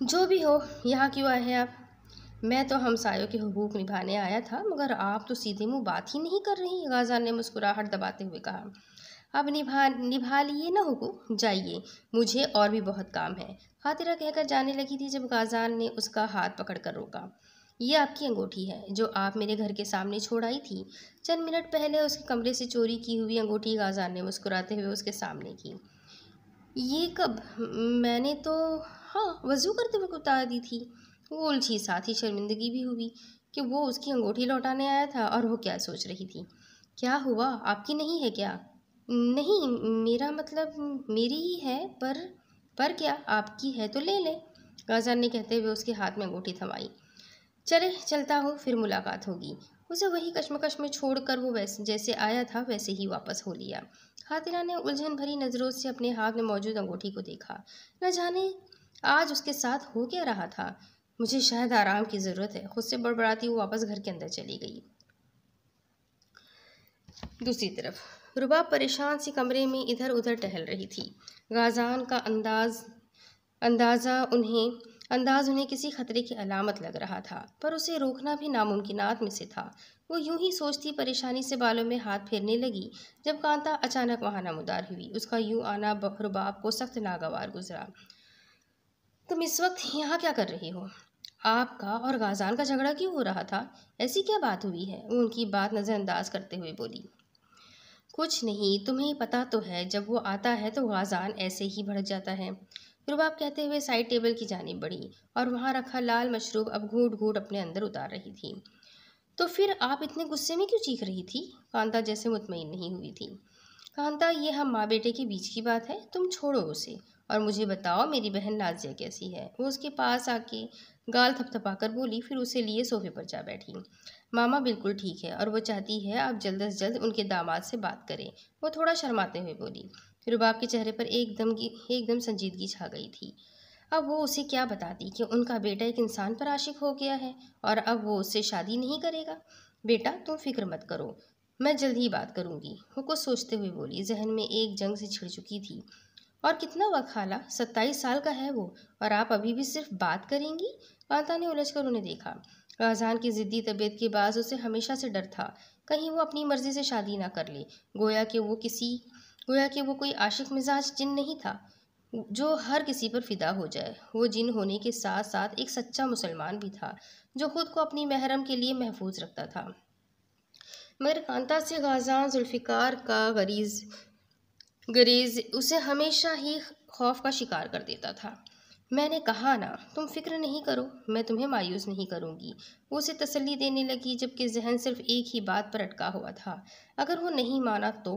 जो भी हो, यहाँ क्यों आए हैं आप? मैं तो हमसायों के हुकूक निभाने आया था, मगर आप तो सीधे मुंह बात ही नहीं कर रही, गाज़ान ने मुस्कुराहट दबाते हुए कहा। अब निभा लिए ना हुकूक, जाइए, मुझे और भी बहुत काम है। खातिरा कहकर जाने लगी थी जब गाज़ान ने उसका हाथ पकड़कर रोका। ये आपकी अंगूठी है जो आप मेरे घर के सामने छोड़ आई थी। चंद मिनट पहले उसके कमरे से चोरी की हुई अंगूठी गाज़ान ने मुस्कुराते हुए उसके सामने की। ये कब? मैंने तो हाँ, वज़ू करते वक्त उतार दी थी। वो उलझी, साथ ही शर्मिंदगी भी हुई कि वो उसकी अंगूठी लौटाने आया था और वो क्या सोच रही थी। क्या हुआ, आपकी नहीं है क्या? नहीं, मेरा मतलब मेरी ही है, पर क्या, आपकी है तो ले ले, गाज़ान ने कहते हुए उसके हाथ में अंगूठी थमाई। चले चलता हूँ, फिर मुलाकात होगी। उसे वही कश्मकश में छोड़कर वो वैसे जैसे आया था वैसे ही वापस हो लिया। खातिरा ने उलझन भरी नज़रों से अपने हाथ में मौजूद अंगूठी को देखा। न जाने आज उसके साथ हो क्या रहा था। मुझे शायद आराम की ज़रूरत है, खुद से बड़बड़ाती वो वापस घर के अंदर चली गई। दूसरी तरफ रुबाब परेशान सी कमरे में इधर उधर टहल रही थी। गाज़ान का अंदाज उन्हें किसी खतरे की अलामत लग रहा था, पर उसे रोकना भी नामुमकिनात में से था। वो यूं ही सोचती परेशानी से बालों में हाथ फेरने लगी जब कांता अचानक वहां नमूदार हुई। उसका यूं आना रुबाब को सख्त नागवार गुजरा। तुम इस वक्त यहाँ क्या कर रही हो? आपका और गाजान का झगड़ा क्यों हो रहा था? ऐसी क्या बात हुई है? वो उनकी बात नज़रअंदाज करते हुए बोली। कुछ नहीं, तुम्हें पता तो है जब वो आता है तो गाजान ऐसे ही भड़क जाता है। रुबाब कहते हुए साइड टेबल की जानिब बढ़ी और वहाँ रखा लाल मशरूब अब घूट घूट अपने अंदर उतार रही थी। तो फिर आप इतने गुस्से में क्यों चीख रही थी? कांता जैसे मुतमईन नहीं हुई थी। कांता, ये हम माँ बेटे के बीच की बात है, तुम छोड़ो उसे और मुझे बताओ मेरी बहन नाजिया कैसी है? वो उसके पास आके गाल थपथपाकर बोली, फिर उसे लिए सोफे पर जा बैठी। मामा बिल्कुल ठीक है और वो चाहती है आप जल्द से जल्द उनके दामाद से बात करें। वो थोड़ा शर्माते हुए बोली। रुबाब के चेहरे पर एकदम संजीदगी छा गई थी। अब वो उसे क्या बताती कि उनका बेटा एक इंसान पर आशिक हो गया है और अब वो उससे शादी नहीं करेगा। बेटा तुम फिक्र मत करो, मैं जल्द ही बात करूंगी, वो कुछ सोचते हुए बोली। जहन में एक जंग से छिड़ चुकी थी। और कितना वक्त खाला? 27 साल का है वो और आप अभी भी सिर्फ बात करेंगी? कांता ने उलझकर उन्हें देखा। राजान की जिद्दी तबीयत के बाद उसे हमेशा से डर था कहीं वो अपनी मर्जी से शादी ना कर ले। गोया कि वो कोई आशिक मिजाज जिन नहीं था जो हर किसी पर फिदा हो जाए। वो जिन होने के साथ साथ एक सच्चा मुसलमान भी था जो खुद को अपनी महरम के लिए महफूज रखता था। मगर कांता से गाजान जुल्फ़िकार का गरीज उसे हमेशा ही खौफ का शिकार कर देता था। मैंने कहा ना, तुम फिक्र नहीं करो, मैं तुम्हें मायूस नहीं करूंगी। वो उसे तसल्ली देने लगी जबकि जहन सिर्फ एक ही बात पर अटका हुआ था। अगर वो नहीं माना तो?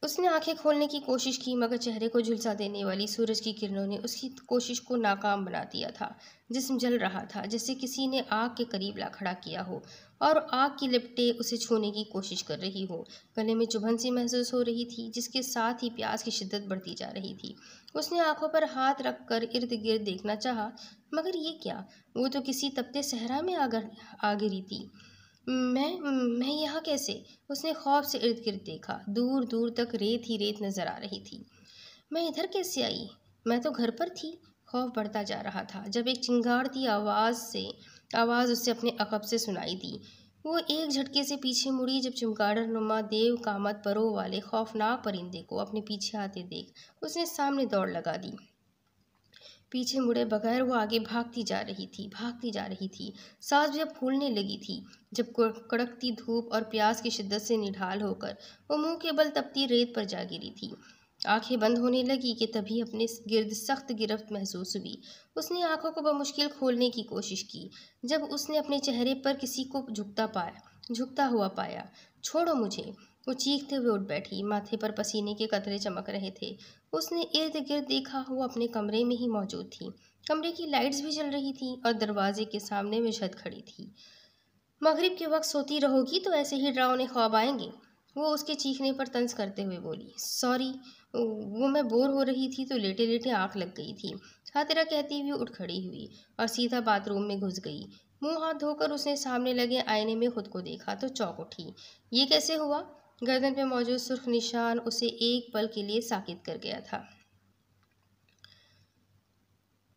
उसने आंखें खोलने की कोशिश की मगर चेहरे को झुलसा देने वाली सूरज की किरणों ने उसकी कोशिश को नाकाम बना दिया था। जिस्म जल रहा था जैसे किसी ने आग के करीब ला खड़ा किया हो और आग की लिपटें उसे छूने की कोशिश कर रही हो। गले में चुभन सी महसूस हो रही थी जिसके साथ ही प्यास की शिद्दत बढ़ती जा रही थी। उसने आंखों पर हाथ रखकर इर्द गिर्द देखना चाहा मगर ये क्या, वो तो किसी तपते सहरा में आ गिरी थी। मैं यहाँ कैसे? उसने खौफ से इर्द गिर्द देखा। दूर दूर तक रेत ही रेत नजर आ रही थी। मैं इधर कैसे आई? मैं तो घर पर थी। खौफ बढ़ता जा रहा था जब एक चिंगाड़ती आवाज़ उससे अपने अकब से सुनाई दी। वो एक झटके से पीछे मुड़ी जब चमगादड़ नुमा देव कामत परों वाले खौफनाक परिंदे को अपने पीछे आते देख उसने सामने दौड़ लगा दी। पीछे मुड़े बगैर वो आगे भागती जा रही थी। सांस भी अब फूलने लगी थी जब कड़कती धूप और प्यास की शिद्दत से निढाल होकर वो मुंह के बल तपती रेत पर जा गिरी थी। आंखें बंद होने लगी कि तभी अपने गिर्द सख्त गिरफ्त महसूस हुई। उसने आंखों को बमुश्किल खोलने की कोशिश की जब उसने अपने चेहरे पर किसी को झुकता हुआ पाया। छोड़ो मुझे, वो चीखते हुए उठ बैठी। माथे पर पसीने के कतरे चमक रहे थे। उसने इर्द गिर्द देखा, वो अपने कमरे में ही मौजूद थी। कमरे की लाइट्स भी जल रही थी और दरवाजे के सामने मिशहद खड़ी थी। मगरिब के वक्त सोती रहोगी तो ऐसे ही डरावने ख्वाब आएंगे, वो उसके चीखने पर तंज करते हुए बोली। सॉरी, वो मैं बोर हो रही थी तो लेटे लेटे आंख लग गई थी। खातिरा कहती हुई उठ खड़ी हुई और सीधा बाथरूम में घुस गई। मुंह हाथ धोकर उसने सामने लगे आईने में खुद को देखा तो चौंक उठी। ये कैसे हुआ? गर्दन पे मौजूद सुर्ख निशान उसे एक पल के लिए साकित कर गया था।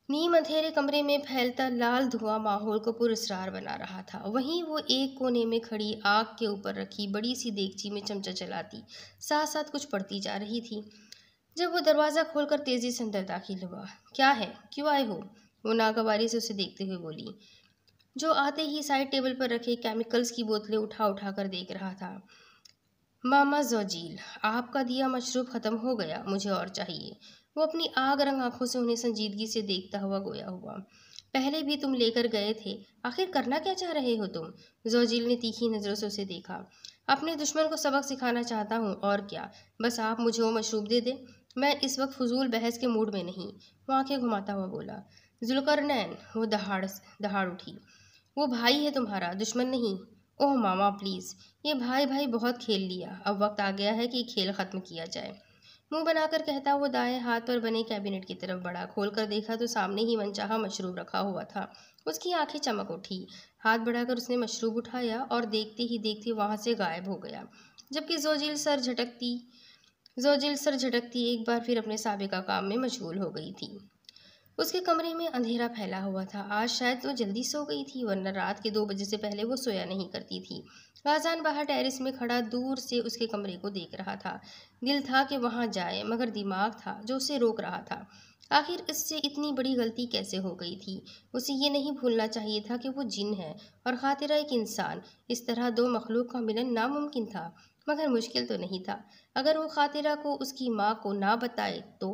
नीम अंधेरे कमरे में फैलता लाल धुआं माहौल को पुरस्कार बना रहा था। वहीं वो एक कोने में खड़ी आग के ऊपर रखी बड़ी सी देगची में चमचा चलाती साथ साथ कुछ पढ़ती जा रही थी। जब वो दरवाज़ा खोलकर तेजी से अंदर दाखिल हुआ। क्या है, क्यों आए हो? वो नागवारी से उसे देखते हुए बोली, जो आते ही साइड टेबल पर रखे केमिकल्स की बोतलें उठा उठा कर देख रहा था। मामा जोजील, आपका दिया मशरूब ख़त्म हो गया, मुझे और चाहिए। वो अपनी आग रंग आंखों से उन्हें संजीदगी से देखता हुआ गोया हुआ। पहले भी तुम लेकर गए थे, आखिर करना क्या चाह रहे हो तुम? जोजील ने तीखी नज़रों से उसे देखा। अपने दुश्मन को सबक सिखाना चाहता हूँ और क्या, बस आप मुझे वो मशरूब दे दे। मैं इस वक्त फजूल बहस के मूड में नहीं, वो आंखें घुमाता हुआ बोला। जुल्करनैन, वो दहाड़ उठी। वो भाई है तुम्हारा, दुश्मन नहीं। ओह मामा प्लीज़, ये भाई भाई बहुत खेल लिया, अब वक्त आ गया है कि खेल ख़त्म किया जाए। मुंह बनाकर कहता वो दाएं हाथ पर बने कैबिनेट की तरफ बढ़ा। खोलकर देखा तो सामने ही मनचाहा मशरूब रखा हुआ था। उसकी आंखें चमक उठी। हाथ बढ़ाकर उसने मशरूब उठाया और देखते ही देखते वहां से गायब हो गया। जबकि जोजिल सर झटकती एक बार फिर अपने साबिका काम में मशगूल हो गई थी। उसके कमरे में अंधेरा फैला हुआ था। आज शायद वो जल्दी सो गई थी, वरना रात के 2 बजे से पहले वो सोया नहीं करती थी। गाजान बाहर टेरेस में खड़ा दूर से उसके कमरे को देख रहा था। दिल था कि वहां जाए मगर दिमाग था जो उसे रोक रहा था। आखिर इससे इतनी बड़ी गलती कैसे हो गई थी? उसे ये नहीं भूलना चाहिए था कि वो जिन है और खातिरा एक इंसान। इस तरह दो मखलूक का मिलन नामुमकिन था, मगर मुश्किल तो नहीं था। अगर वो खातिरा को उसकी माँ को ना बताए तो?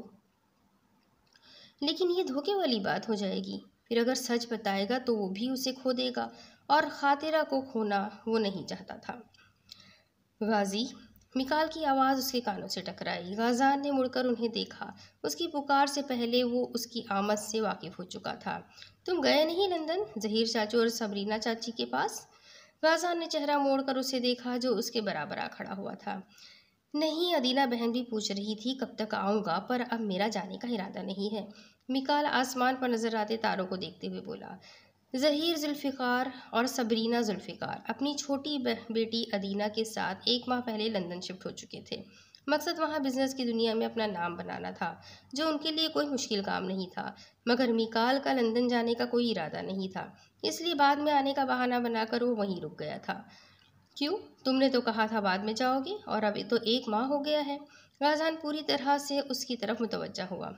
लेकिन ये धोखे वाली बात हो जाएगी। फिर अगर सच बताएगा तो वो भी उसे खो देगा, और खातिरा को खोना वो नहीं चाहता था। गाजी, मिकाल की आवाज़ उसके कानों से टकराई। गाजान ने मुड़कर उन्हें देखा। उसकी पुकार से पहले वो उसकी आमद से वाकिफ हो चुका था। तुम गए नहीं लंदन जहीर चाचू और सबरीना चाची के पास? गाजान ने चेहरा मोड़कर उसे देखा, जो उसके बराबर आ खड़ा हुआ था। नहीं, अदीना बहन भी पूछ रही थी कब तक आऊँगा, पर अब मेरा जाने का इरादा नहीं है। मिकाल आसमान पर नजर आते तारों को देखते हुए बोला। ज़हीर जुल्फ़िकार और सबरीना जुल्फ़िकार अपनी छोटी बेटी अदीना के साथ 1 माह पहले लंदन शिफ्ट हो चुके थे। मकसद वहाँ बिजनेस की दुनिया में अपना नाम बनाना था, जो उनके लिए कोई मुश्किल काम नहीं था। मगर मिकाल का लंदन जाने का कोई इरादा नहीं था, इसलिए बाद में आने का बहाना बनाकर वो वहीं रुक गया था। क्यों? तुमने तो कहा था बाद में जाओगे, और अभी तो 1 माह हो गया है। गाजान पूरी तरह से उसकी तरफ मुतवज्जा हुआ।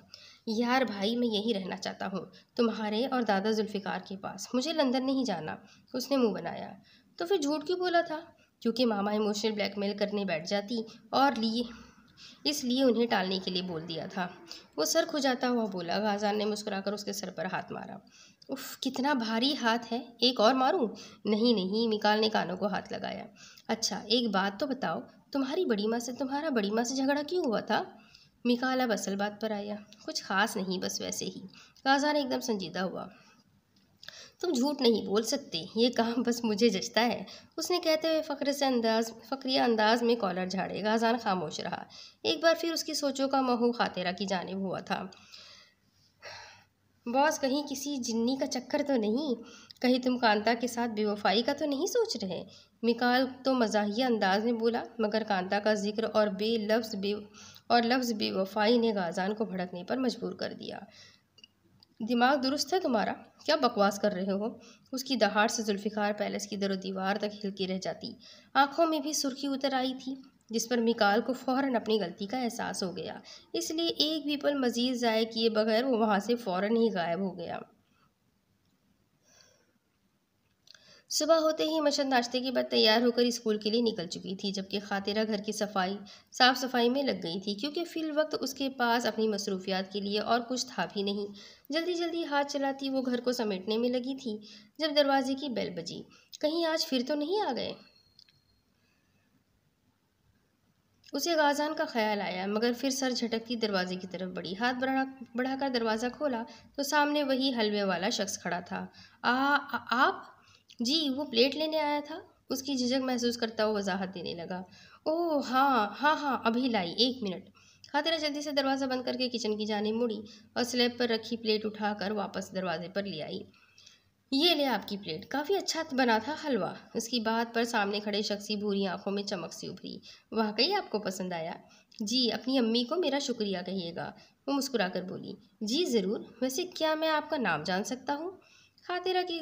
यार भाई, मैं यहीं रहना चाहता हूँ, तुम्हारे और दादा जुल्फ़िकार के पास। मुझे लंदन नहीं जाना। उसने मुंह बनाया। तो फिर झूठ क्यों बोला था? क्योंकि मामा इमोशनल ब्लैकमेल करने बैठ जाती, और इसलिए उन्हें टालने के लिए बोल दिया था। वो सर खुजाता हुआ बोला। गाजान ने मुस्कुराकर उसके सर पर हाथ मारा। उफ, कितना भारी हाथ है, एक और मारूं? नहीं नहीं, मिकाल ने कानों को हाथ लगाया। अच्छा, एक बात तो बताओ, तुम्हारी बड़ी माँ से झगड़ा क्यों हुआ था? मिकाल अब असल बात पर आया। कुछ खास नहीं, बस वैसे ही। गाजान एकदम संजीदा हुआ। तुम झूठ नहीं बोल सकते, ये काम बस मुझे जचता है। उसने कहते हुए फक्रिया अंदाज में कॉलर झाड़े। गाजान खामोश रहा। एक बार फिर उसकी सोचों का महू खातिरा की जानिब हुआ था। बॉस, कहीं किसी जिन्नी का चक्कर तो नहीं? कहीं तुम कांता के साथ बेवफाई का तो नहीं सोच रहे? मिकाल तो मजाहिया अंदाज में बोला, मगर कांता का जिक्र और लफ्ज़ बेवफाई ने गाजान को भड़कने पर मजबूर कर दिया। दिमाग दुरुस्त है तुम्हारा? क्या बकवास कर रहे हो? उसकी दहाड़ से जुल्फ़िकार पैलेस की दरो दीवार तक हिलकी रह जाती। आंखों में भी सुर्खी उतर आई थी, जिस पर मिकाल को फौरन अपनी गलती का एहसास हो गया। इसलिए एक भी पल मजीद ज़ाय किए बगैर वो वहाँ से फौरन ही गायब हो गया। सुबह होते ही मशद नाश्ते के बाद तैयार होकर स्कूल के लिए निकल चुकी थी, जबकि खातिरा घर की साफ सफाई में लग गई थी, क्योंकि फिल वक्त उसके पास अपनी मसरूफियात के लिए और कुछ था भी नहीं। जल्दी जल्दी हाथ चलाती वो घर को समेटने में लगी थी, जब दरवाजे की बेल बजी। कहीं आज फिर तो नहीं आ गए? उसे गाजान का ख्याल आया, मगर फिर सर झटकती दरवाजे की तरफ बढ़ी। हाथ बढ़ाकर दरवाज़ा खोला तो सामने वही हलवे वाला शख्स खड़ा था। आप? जी, वो प्लेट लेने आया था। उसकी झिझक महसूस करता हुआ वजाहत देने लगा। ओह हाँ हाँ हाँ, अभी लाई, 1 मिनट। खातिरा जल्दी से दरवाज़ा बंद करके किचन की जाने मुड़ी और स्लैब पर रखी प्लेट उठाकर वापस दरवाजे पर ले आई। ये ले आपकी प्लेट, काफ़ी अच्छा बना था हलवा। उसकी बात पर सामने खड़े शख्स की भूरी आंखों में चमक सी उभरी। वाकई आपको पसंद आया? जी, अपनी अम्मी को मेरा शुक्रिया कहिएगा। वो मुस्कुराकर बोली। जी ज़रूर। वैसे क्या मैं आपका नाम जान सकता हूँ? खातिरा की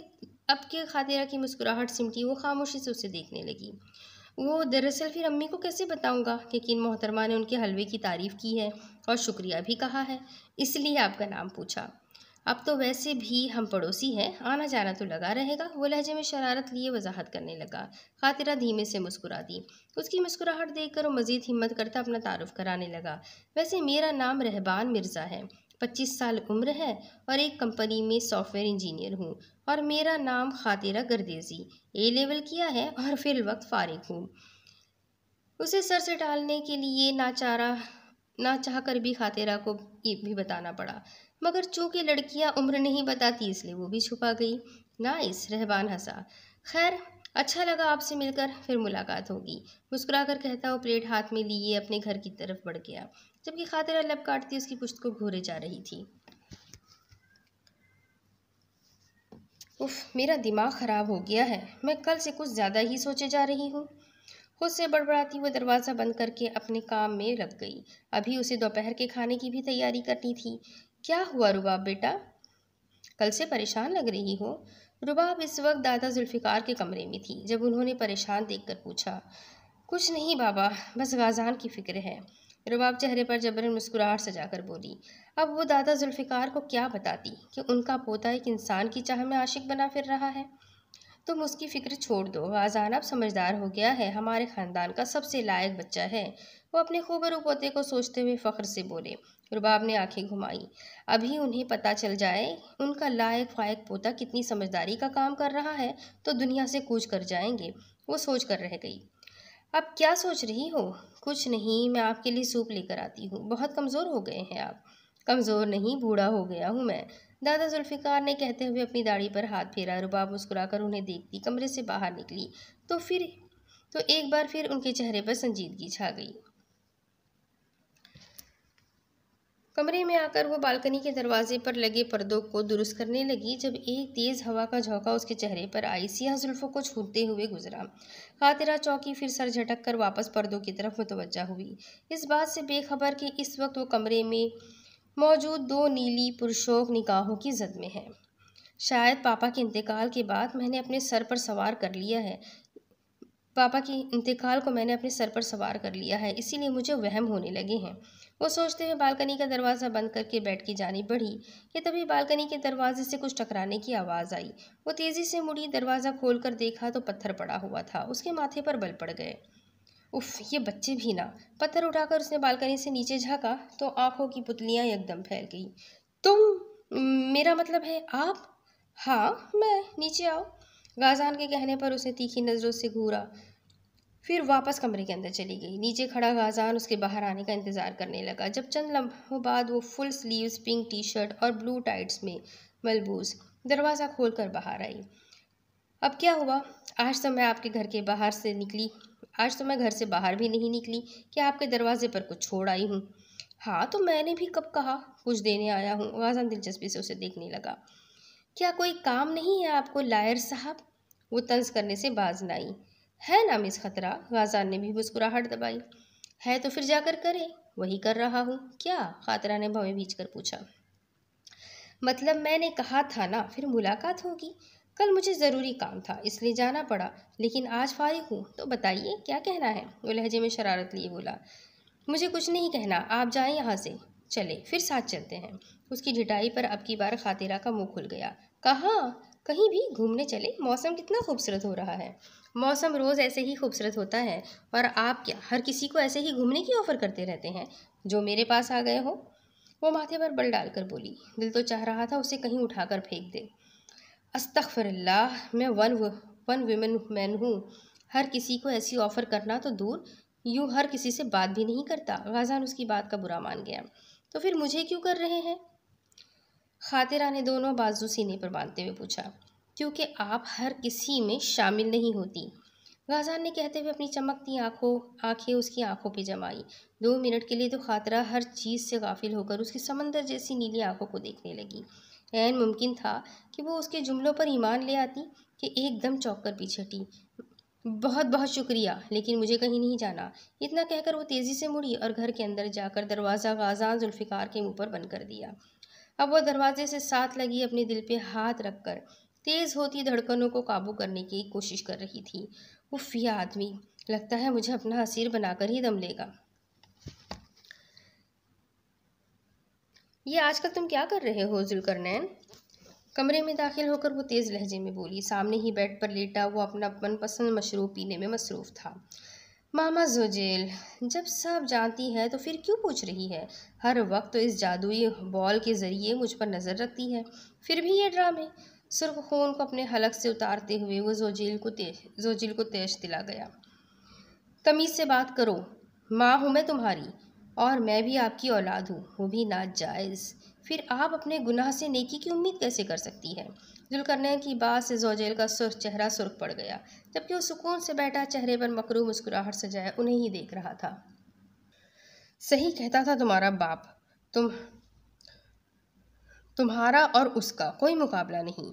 खातिरा की मुस्कुराहट सिमटी वो खामोशी से उसे देखने लगी। वो दरअसल फिर अम्मी को कैसे बताऊंगा, लेकिन मोहतरमा ने उनके हलवे की तारीफ़ की है और शुक्रिया भी कहा है, इसलिए आपका नाम पूछा। अब तो वैसे भी हम पड़ोसी हैं, आना जाना तो लगा रहेगा। वो लहजे में शरारत लिए वजाहत करने लगा। खातिरा धीमे से मुस्कुरा दी। उसकी मुस्कुराहट देखकर वो मज़ीद हिम्मत करता अपना तारुफ कराने लगा। वैसे मेरा नाम रहबान मिर्ज़ा है, 25 साल उम्र है और एक कंपनी में सॉफ्टवेयर इंजीनियर हूँ। और मेरा नाम खातिरा गर्देजी, ए लेवल किया है और फिर वक्त फारिग हूँ। उसे सर से टालने के लिए ना चाह कर भी खातिरा को ये भी बताना पड़ा, मगर चूंकि लड़कियां उम्र नहीं बताती इसलिए वो भी छुपा गई। नाइस, रहबान हंसा। खैर, अच्छा लगा आपसे मिलकर, फिर मुलाकात होगी। मुस्कुराकर कहता वो प्लेट हाथ में लिए अपने घर की तरफ बढ़ गया, जबकि खातिरा लब काटती उसकी पुश्त को घूरे जा रही थी। उफ, मेरा दिमाग ख़राब हो गया है, मैं कल से कुछ ज़्यादा ही सोचे जा रही हूँ। खुद से बड़बड़ाती हुए दरवाज़ा बंद करके अपने काम में लग गई। अभी उसे दोपहर के खाने की भी तैयारी करनी थी। क्या हुआ रुबाब बेटा, कल से परेशान लग रही हो? रुबाब इस वक्त दादा जुल्फ़िकार के कमरे में थी, जब उन्होंने परेशान देखकर पूछा। कुछ नहीं बाबा, बस गाजान की फ़िक्र है। रुबाब चेहरे पर जबरन मुस्कुराहट सजाकर बोली। अब वो दादा जुल्फ़िकार को क्या बताती कि उनका पोता एक इंसान की चाह में आशिक बना फिर रहा है। तुम उसकी फिक्र छोड़ दो, आज़ान अब समझदार हो गया है, हमारे ख़ानदान का सबसे लायक बच्चा है। वो अपने खूबरू पोते को सोचते हुए फ़ख्र से बोले। रुबाब ने आंखें घुमाई। अभी उन्हें पता चल जाए उनका लायक फ़ायक पोता कितनी समझदारी का काम कर रहा है तो दुनिया से कूच कर जाएंगे। वो सोच कर रह गई। अब क्या सोच रही हो? कुछ नहीं, मैं आपके लिए सूप लेकर आती हूँ। बहुत कमज़ोर हो गए हैं आप। कमज़ोर नहीं, बूढ़ा हो गया हूँ मैं, दादा जुल्फ़िकार ने कहते हुए अपनी दाढ़ी पर हाथ फेरा। रुबाब मुस्कुराकर उन्हें देखती कमरे से बाहर निकली तो एक बार फिर उनके चेहरे पर संजीदगी छा गई। कमरे में आकर वो बालकनी के दरवाजे पर लगे पर्दों को दुरुस्त करने लगी जब एक तेज़ हवा का झोंका उसके चेहरे पर आई सियाह जुल्फ़ों को छूते हुए गुजरा। खातिरा चौंकी, फिर सर झटक कर वापस पर्दों की तरफ मुतवज्जा हुई, इस बात से बेखबर कि इस वक्त वो कमरे में मौजूद दो नीली पुरशोक निगाहों की जद में है। शायद पापा के इंतकाल के बाद मैंने अपने सर पर सवार कर लिया है पापा के इंतकाल को मैंने अपने सर पर सवार कर लिया है, इसीलिए मुझे वहम होने लगे हैं। वो सोचते हुए बालकनी का दरवाज़ा बंद करके बेड की जानिब बढ़ी कि तभी बालकनी के दरवाजे से कुछ टकराने की आवाज़ आई। वो तेज़ी से मुड़ी, दरवाज़ा खोलकर देखा तो पत्थर पड़ा हुआ था। उसके माथे पर बल पड़ गए। उफ, ये बच्चे भी ना। पत्थर उठाकर उसने बालकनी से नीचे झाँका तो आंखों की पुतलियाँ एकदम फैल गई। तुम, मेरा मतलब है आप? हाँ मैं, नीचे आओ। गाजान के कहने पर उसने तीखी नज़रों से घूरा, फिर वापस कमरे के अंदर चली गई। नीचे खड़ा गाजान उसके बाहर आने का इंतज़ार करने लगा। जब चंद लम्हों बाद वो full sleeves, pink T shirt और ब्लू टाइट्स में मलबूस दरवाज़ा खोलकर बाहर आई। अब क्या हुआ? आज तो मैं आपके घर के बाहर से निकली आज तो मैं घर से बाहर भी नहीं निकली कि आपके दरवाजे पर कुछ छोड़ आई हूँ। हाँ तो मैंने भी कब कहा, कुछ देने आया हूँ। गाजान दिलचस्पी से उसे देखने लगा। क्या कोई काम नहीं है आपको लायर साहब? वो तंज करने से बाज न आई। है ना मिस खतरा? गाजान ने भी मुस्कुराहट दबाई। है तो फिर जाकर करे। वही कर रहा हूँ। क्या? खातरा ने भवें भींच कर पूछा। मतलब मैंने कहा था ना फिर मुलाकात होगी। कल मुझे ज़रूरी काम था इसलिए जाना पड़ा, लेकिन आज फारिग हूँ तो बताइए क्या कहना है? वो लहजे में शरारत लिए बोला। मुझे कुछ नहीं कहना, आप जाएं यहाँ से। चले फिर साथ चलते हैं। उसकी ढिठाई पर अब की बार खातिरा का मुंह खुल गया। कहाँ? कहीं भी घूमने चले, मौसम कितना खूबसूरत हो रहा है। मौसम रोज़ ऐसे ही खूबसूरत होता है, और आप क्या हर किसी को ऐसे ही घूमने की ऑफ़र करते रहते हैं जो मेरे पास आ गए हो? वो माथे पर बल डालकर बोली। दिल तो चाह रहा था उसे कहीं उठाकर फेंक दे। अस्तगफिरुल्लाह, मैं वन विमेन मैन हूँ। हर किसी को ऐसी ऑफ़र करना तो दूर, यूँ हर किसी से बात भी नहीं करता। गाजान उसकी बात का बुरा मान गया। तो फिर मुझे क्यों कर रहे हैं? खातिरा ने दोनों बाजू सीने पर बांधते हुए पूछा। क्योंकि आप हर किसी में शामिल नहीं होती। गाजान ने कहते हुए अपनी चमकती आंखें उसकी आंखों पे जमाई। 2 मिनट के लिए तो खातिरा हर चीज़ से गाफिल होकर उसकी समंदर जैसी नीली आंखों को देखने लगी। ऐन मुमकिन था कि वो उसके जुमलों पर ईमान ले आती कि एकदम चौंक कर पीछे हटी। बहुत बहुत शुक्रिया, लेकिन मुझे कहीं नहीं जाना। इतना कहकर वो तेज़ी से मुड़ी और घर के अंदर जाकर दरवाज़ा गाजान जुल्फ़िकार के मुंह पर बंद कर दिया। अब वह दरवाजे से साथ लगी अपने दिल पे हाथ रखकर तेज़ होती धड़कनों को काबू करने की कोशिश कर रही थी। उफ, यह आदमी लगता है मुझे अपना असीर बनाकर ही दम लेगा। ये आजकल तुम क्या कर रहे हो जुल्करनैन? कमरे में दाखिल होकर वो तेज़ लहजे में बोली। सामने ही बेड पर लेटा वो अपना मनपसंद मशरूब पीने में मसरूफ़ था। मामा जोजेल, जब सब जानती है तो फिर क्यों पूछ रही है? हर वक्त तो इस जादुई बॉल के ज़रिए मुझ पर नज़र रखती है, फिर भी ये ड्रामे। सुर्ख खून को अपने हलक से उतारते हुए वो जोजिल को तेज दिला गया। तमीज़ से बात करो, माँ हूँ मैं तुम्हारी, और मैं भी आपकी औलाद हूँ, वो भी नाजायज़। फिर आप अपने गुनाह से नेकी की उम्मीद कैसे कर सकती है? जुल्करनैन की बात से जोजेल का चेहरा सुर्ख पड़ गया, जबकि वो सुकून से बैठा चेहरे पर मकरूम मुस्कुराहट सजाए उन्हें ही देख रहा था। सही कहता था तुम्हारा बाप, तुम्हारा और उसका कोई मुकाबला नहीं।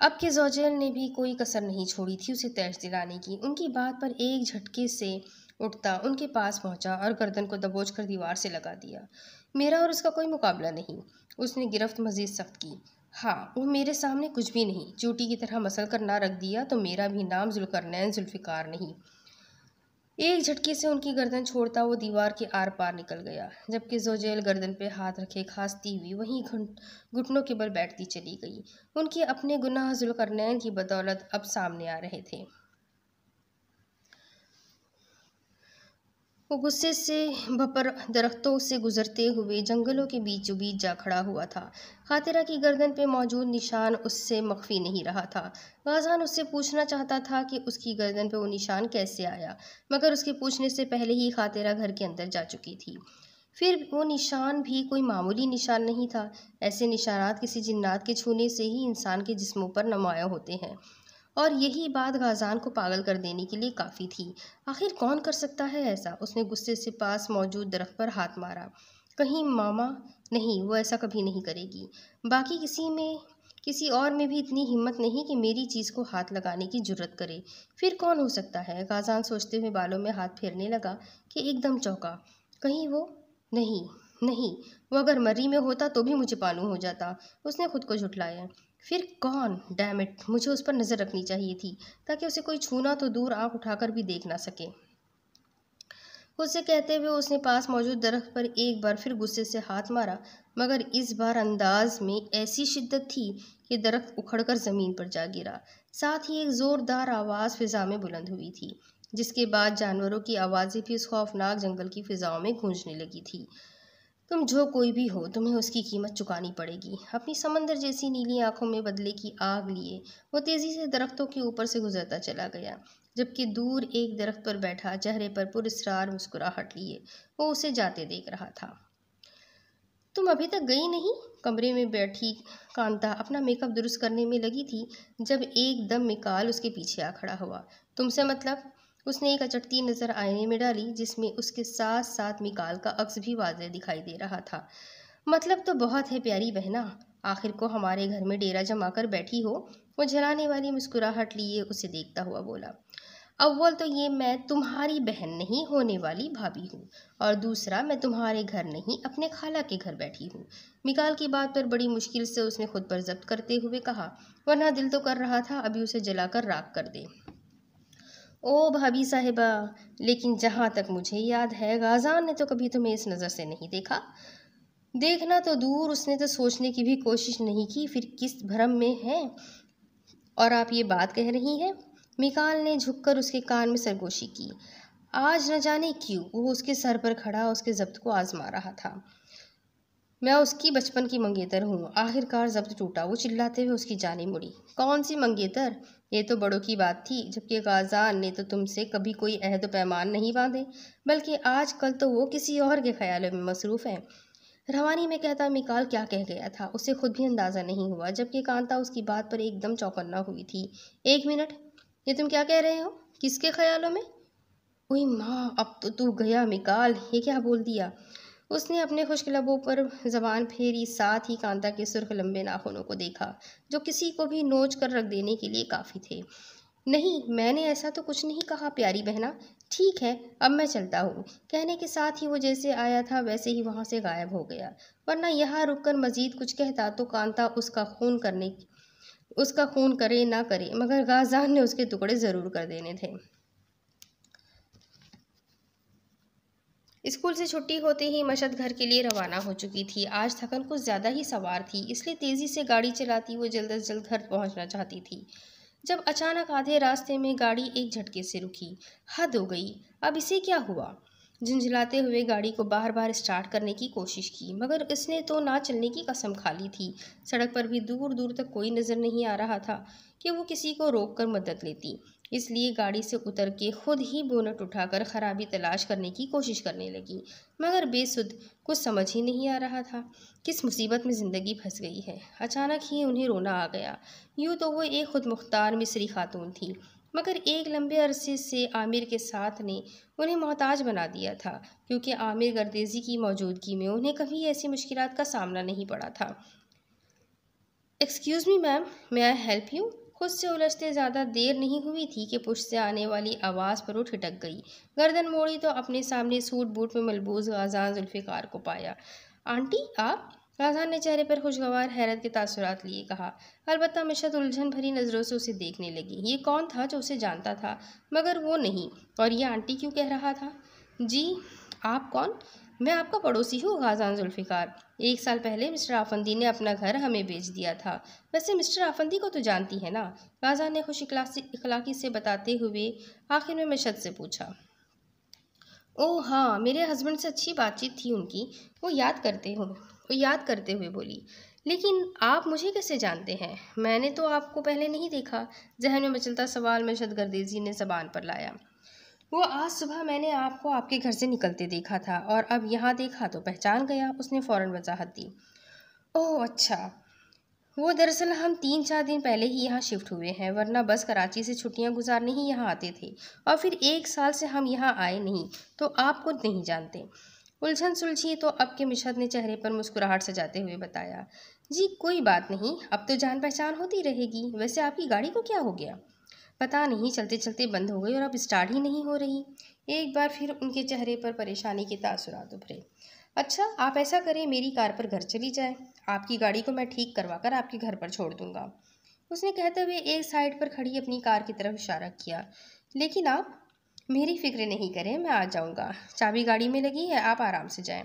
अब के जोजेल ने भी कोई कसर नहीं छोड़ी थी उसे तैश दिलाने की। उनकी बात पर एक झटके से उठता उनके पास पहुंचा और गर्दन को दबोच कर दीवार से लगा दिया। मेरा और उसका कोई मुकाबला नहीं। उसने गिरफ्त मजीद सख्त की। हाँ, वो मेरे सामने कुछ भी नहीं। चूटी की तरह मसल कर ना रख दिया तो मेरा भी नाम जुल्करनैन जुल्फ़िकार नहीं। एक झटके से उनकी गर्दन छोड़ता वो दीवार के आर पार निकल गया, जबकि जोजेल गर्दन पे हाथ रखे खांसती हुई वहीं घुटनों के बल बैठती चली गई। उनके अपने गुनाह जुल्करनैन की बदौलत अब सामने आ रहे थे। वो गुस्से से भपर दरख्तों से गुजरते हुए जंगलों के बीचों बीच जा खड़ा हुआ था। खातिरा की गर्दन पे मौजूद निशान उससे मख्फी नहीं रहा था। गाज़ान उससे पूछना चाहता था कि उसकी गर्दन पे वो निशान कैसे आया, मगर उसके पूछने से पहले ही खातिरा घर के अंदर जा चुकी थी। फिर वो निशान भी कोई मामूली निशान नहीं था। ऐसे निशानात किसी जिन्नात के छूने से ही इंसान के जिस्मों पर नुमाया होते हैं, और यही बात गाज़ान को पागल कर देने के लिए काफ़ी थी। आखिर कौन कर सकता है ऐसा? उसने गुस्से से पास मौजूद दरख्त पर हाथ मारा। कहीं मामा? नहीं, वो ऐसा कभी नहीं करेगी। बाकी किसी और में भी इतनी हिम्मत नहीं कि मेरी चीज़ को हाथ लगाने की जुर्रत करे। फिर कौन हो सकता है? गाज़ान सोचते हुए बालों में हाथ फेरने लगा कि एकदम चौंका। कहीं वो? नहीं, नहीं, वो अगर मर्री में होता तो भी मुझे मालूम हो जाता। उसने खुद को झुठलाया। फिर कौन? डैम इट, मुझे उस पर नज़र रखनी चाहिए थी, ताकि उसे कोई छूना तो दूर आंख उठाकर भी देख ना सके। उसे कहते हुए उसने पास मौजूद दरख्त पर एक बार फिर गुस्से से हाथ मारा, मगर इस बार अंदाज में ऐसी शिद्दत थी कि दरख्त उखड़कर ज़मीन पर जा गिरा। साथ ही एक ज़ोरदार आवाज़ फिज़ा में बुलंद हुई थी, जिसके बाद जानवरों की आवाज़ें भी उस खौफनाक जंगल की फ़िज़ाओं में गूंजने लगी थी। तुम जो कोई भी हो, तुम्हें उसकी कीमत चुकानी पड़ेगी। अपनी समंदर जैसी नीली आंखों में बदले की आग लिए वो तेजी से दरख्तों के ऊपर से गुजरता चला गया, जबकि दूर एक दरख्त पर बैठा चेहरे पर पुरस्कार मुस्कुराहट लिए वो उसे जाते देख रहा था। तुम अभी तक गई नहीं? कमरे में बैठी कांता अपना मेकअप दुरुस्त करने में लगी थी जब एकदम मिकाल उसके पीछे आ खड़ा हुआ। तुमसे मतलब? उसने एक अचटती नज़र आईने में डाली, जिसमें उसके साथ साथ मिकाल का अक्स भी वाज़ेह दिखाई दे रहा था। मतलब तो बहुत है प्यारी बहना, आखिर को हमारे घर में डेरा जमा कर बैठी हो। वो झलाने वाली मुस्कुराहट लिए उसे देखता हुआ बोला। अव्वल तो ये मैं तुम्हारी बहन नहीं, होने वाली भाभी हूँ, और दूसरा मैं तुम्हारे घर नहीं, अपने खाला के घर बैठी हूँ। मिकाल की बात पर बड़ी मुश्किल से उसने खुद पर जब्त करते हुए कहा, वरना दिल तो कर रहा था अभी उसे जलाकर राख कर दे। ओ भाभी साहिबा, लेकिन जहाँ तक मुझे याद है गाज़ान ने तो कभी तुम्हें इस नज़र से नहीं देखा। देखना तो दूर, उसने तो सोचने की भी कोशिश नहीं की। फिर किस भ्रम में है और आप ये बात कह रही हैं? मिकाल ने झुककर उसके कान में सरगोशी की। आज न जाने क्यों वो उसके सर पर खड़ा उसके जब्त को आजमा रहा था। मैं उसकी बचपन की मंगेतर हूँ। आखिरकार जब्त टूटा। वो चिल्लाते हुए उसकी जानिब मुड़ी। कौन सी मंगेतर? ये तो बड़ों की बात थी, जबकि गाज़ान ने तो तुमसे कभी कोई अहद व पैमान नहीं बांधे, बल्कि आजकल तो वो किसी और के ख्यालों में मसरूफ़ है। रवानी में कहता मिकाल क्या कह गया था उसे खुद भी अंदाज़ा नहीं हुआ, जबकि कांता उसकी बात पर एकदम चौकन्ना हुई थी। एक मिनट, ये तुम क्या कह रहे हो? किसके ख्यालों में? ओए माँ, अब तो तू गया मिकाल, ये क्या बोल दिया? उसने अपने खुश्क लबों पर जबान फेरी, साथ ही कांता के सुर्ख लंबे नाखूनों को देखा, जो किसी को भी नोच कर रख देने के लिए काफ़ी थे। नहीं, मैंने ऐसा तो कुछ नहीं कहा प्यारी बहना। ठीक है, अब मैं चलता हूँ। कहने के साथ ही वो जैसे आया था वैसे ही वहाँ से गायब हो गया, वरना यहाँ रुककर मजीद कुछ कहता तो कांता उसका खून करे ना करे, मगर गाज़ान ने उसके टुकड़े ज़रूर कर देने थे। स्कूल से छुट्टी होते ही मशद घर के लिए रवाना हो चुकी थी। आज थकन कुछ ज़्यादा ही सवार थी, इसलिए तेज़ी से गाड़ी चलाती वो जल्द से जल्द घर पहुंचना चाहती थी, जब अचानक आधे रास्ते में गाड़ी एक झटके से रुकी। हद हो गई, अब इसे क्या हुआ? झुंझलाते हुए गाड़ी को बार बार स्टार्ट करने की कोशिश की, मगर इसने तो ना चलने की कसम खा ली थी। सड़क पर भी दूर दूर तक कोई नज़र नहीं आ रहा था कि वो किसी को रोक कर मदद लेती, इसलिए गाड़ी से उतर के खुद ही बोनट उठाकर खराबी तलाश करने की कोशिश करने लगी, मगर बेसुध। कुछ समझ ही नहीं आ रहा था किस मुसीबत में ज़िंदगी फंस गई है। अचानक ही उन्हें रोना आ गया। यूँ तो वो एक खुद मुख्तार मिस्री खातून थी, मगर एक लंबे अरसे से आमिर के साथ ने उन्हें मोहताज बना दिया था, क्योंकि आमिर गर्देजी की मौजूदगी में उन्हें कभी ऐसी मुश्किलात का सामना नहीं पड़ा था। Excuse me ma'am, may I help you? खुद से उलझते ज़्यादा देर नहीं हुई थी कि पुष्ट से आने वाली आवाज़ पर वो ठिठक गई। गर्दन मोड़ी तो अपने सामने सूट बूट में मलबूस गाज़ान जुल्फ़िकार को पाया। आंटी आप? गाज़ान ने चेहरे पर खुशगवार हैरत के तासुरात लिए कहा। अलबत्ता मिशत उलझन भरी नज़रों से उसे देखने लगी। ये कौन था जो उसे जानता था मगर वो नहीं, और ये आंटी क्यों कह रहा था? जी, आप कौन? मैं आपका पड़ोसी हूँ, गाज़ान जुल्फ़िकार। 1 साल पहले मिस्टर आफंदी ने अपना घर हमें बेच दिया था। वैसे मिस्टर आफंदी को तो जानती है ना? गाज़ान ने खुश इखलाकी से बताते हुए आखिर में मिशत से पूछा। ओह हाँ, मेरे हस्बैंड से अच्छी बातचीत थी उनकी। वो याद करते हुए बोली। लेकिन आप मुझे कैसे जानते हैं? मैंने तो आपको पहले नहीं देखा। जहन में मचलता सवाल मिशत गर्देजी ने ज़बान पर लाया। वो आज सुबह मैंने आपको आपके घर से निकलते देखा था और अब यहाँ देखा तो पहचान गया, उसने फ़ौरन वजाहत दी। ओह अच्छा, वो दरअसल हम 3-4 दिन पहले ही यहाँ शिफ्ट हुए हैं, वरना बस कराची से छुट्टियाँ गुजारने ही यहाँ आते थे और फिर 1 साल से हम यहाँ आए नहीं, तो आप खुद नहीं जानते। उलझन सुलझी तो अब के मिशत ने चेहरे पर मुस्कुराहट सजाते हुए बताया। जी कोई बात नहीं, अब तो जान पहचान होती रहेगी। वैसे आपकी गाड़ी को क्या हो गया? पता नहीं, चलते चलते बंद हो गई और अब स्टार्ट ही नहीं हो रही। एक बार फिर उनके चेहरे पर परेशानी के तासुरात उभरे। अच्छा, आप ऐसा करें, मेरी कार पर घर चली जाए, आपकी गाड़ी को मैं ठीक करवा कर आपके घर पर छोड़ दूंगा, उसने कहते हुए एक साइड पर खड़ी अपनी कार की तरफ इशारा किया। लेकिन आप? मेरी फिक्र नहीं करें, मैं आ जाऊंगा, चाबी गाड़ी में लगी है, आप आराम से जाएं।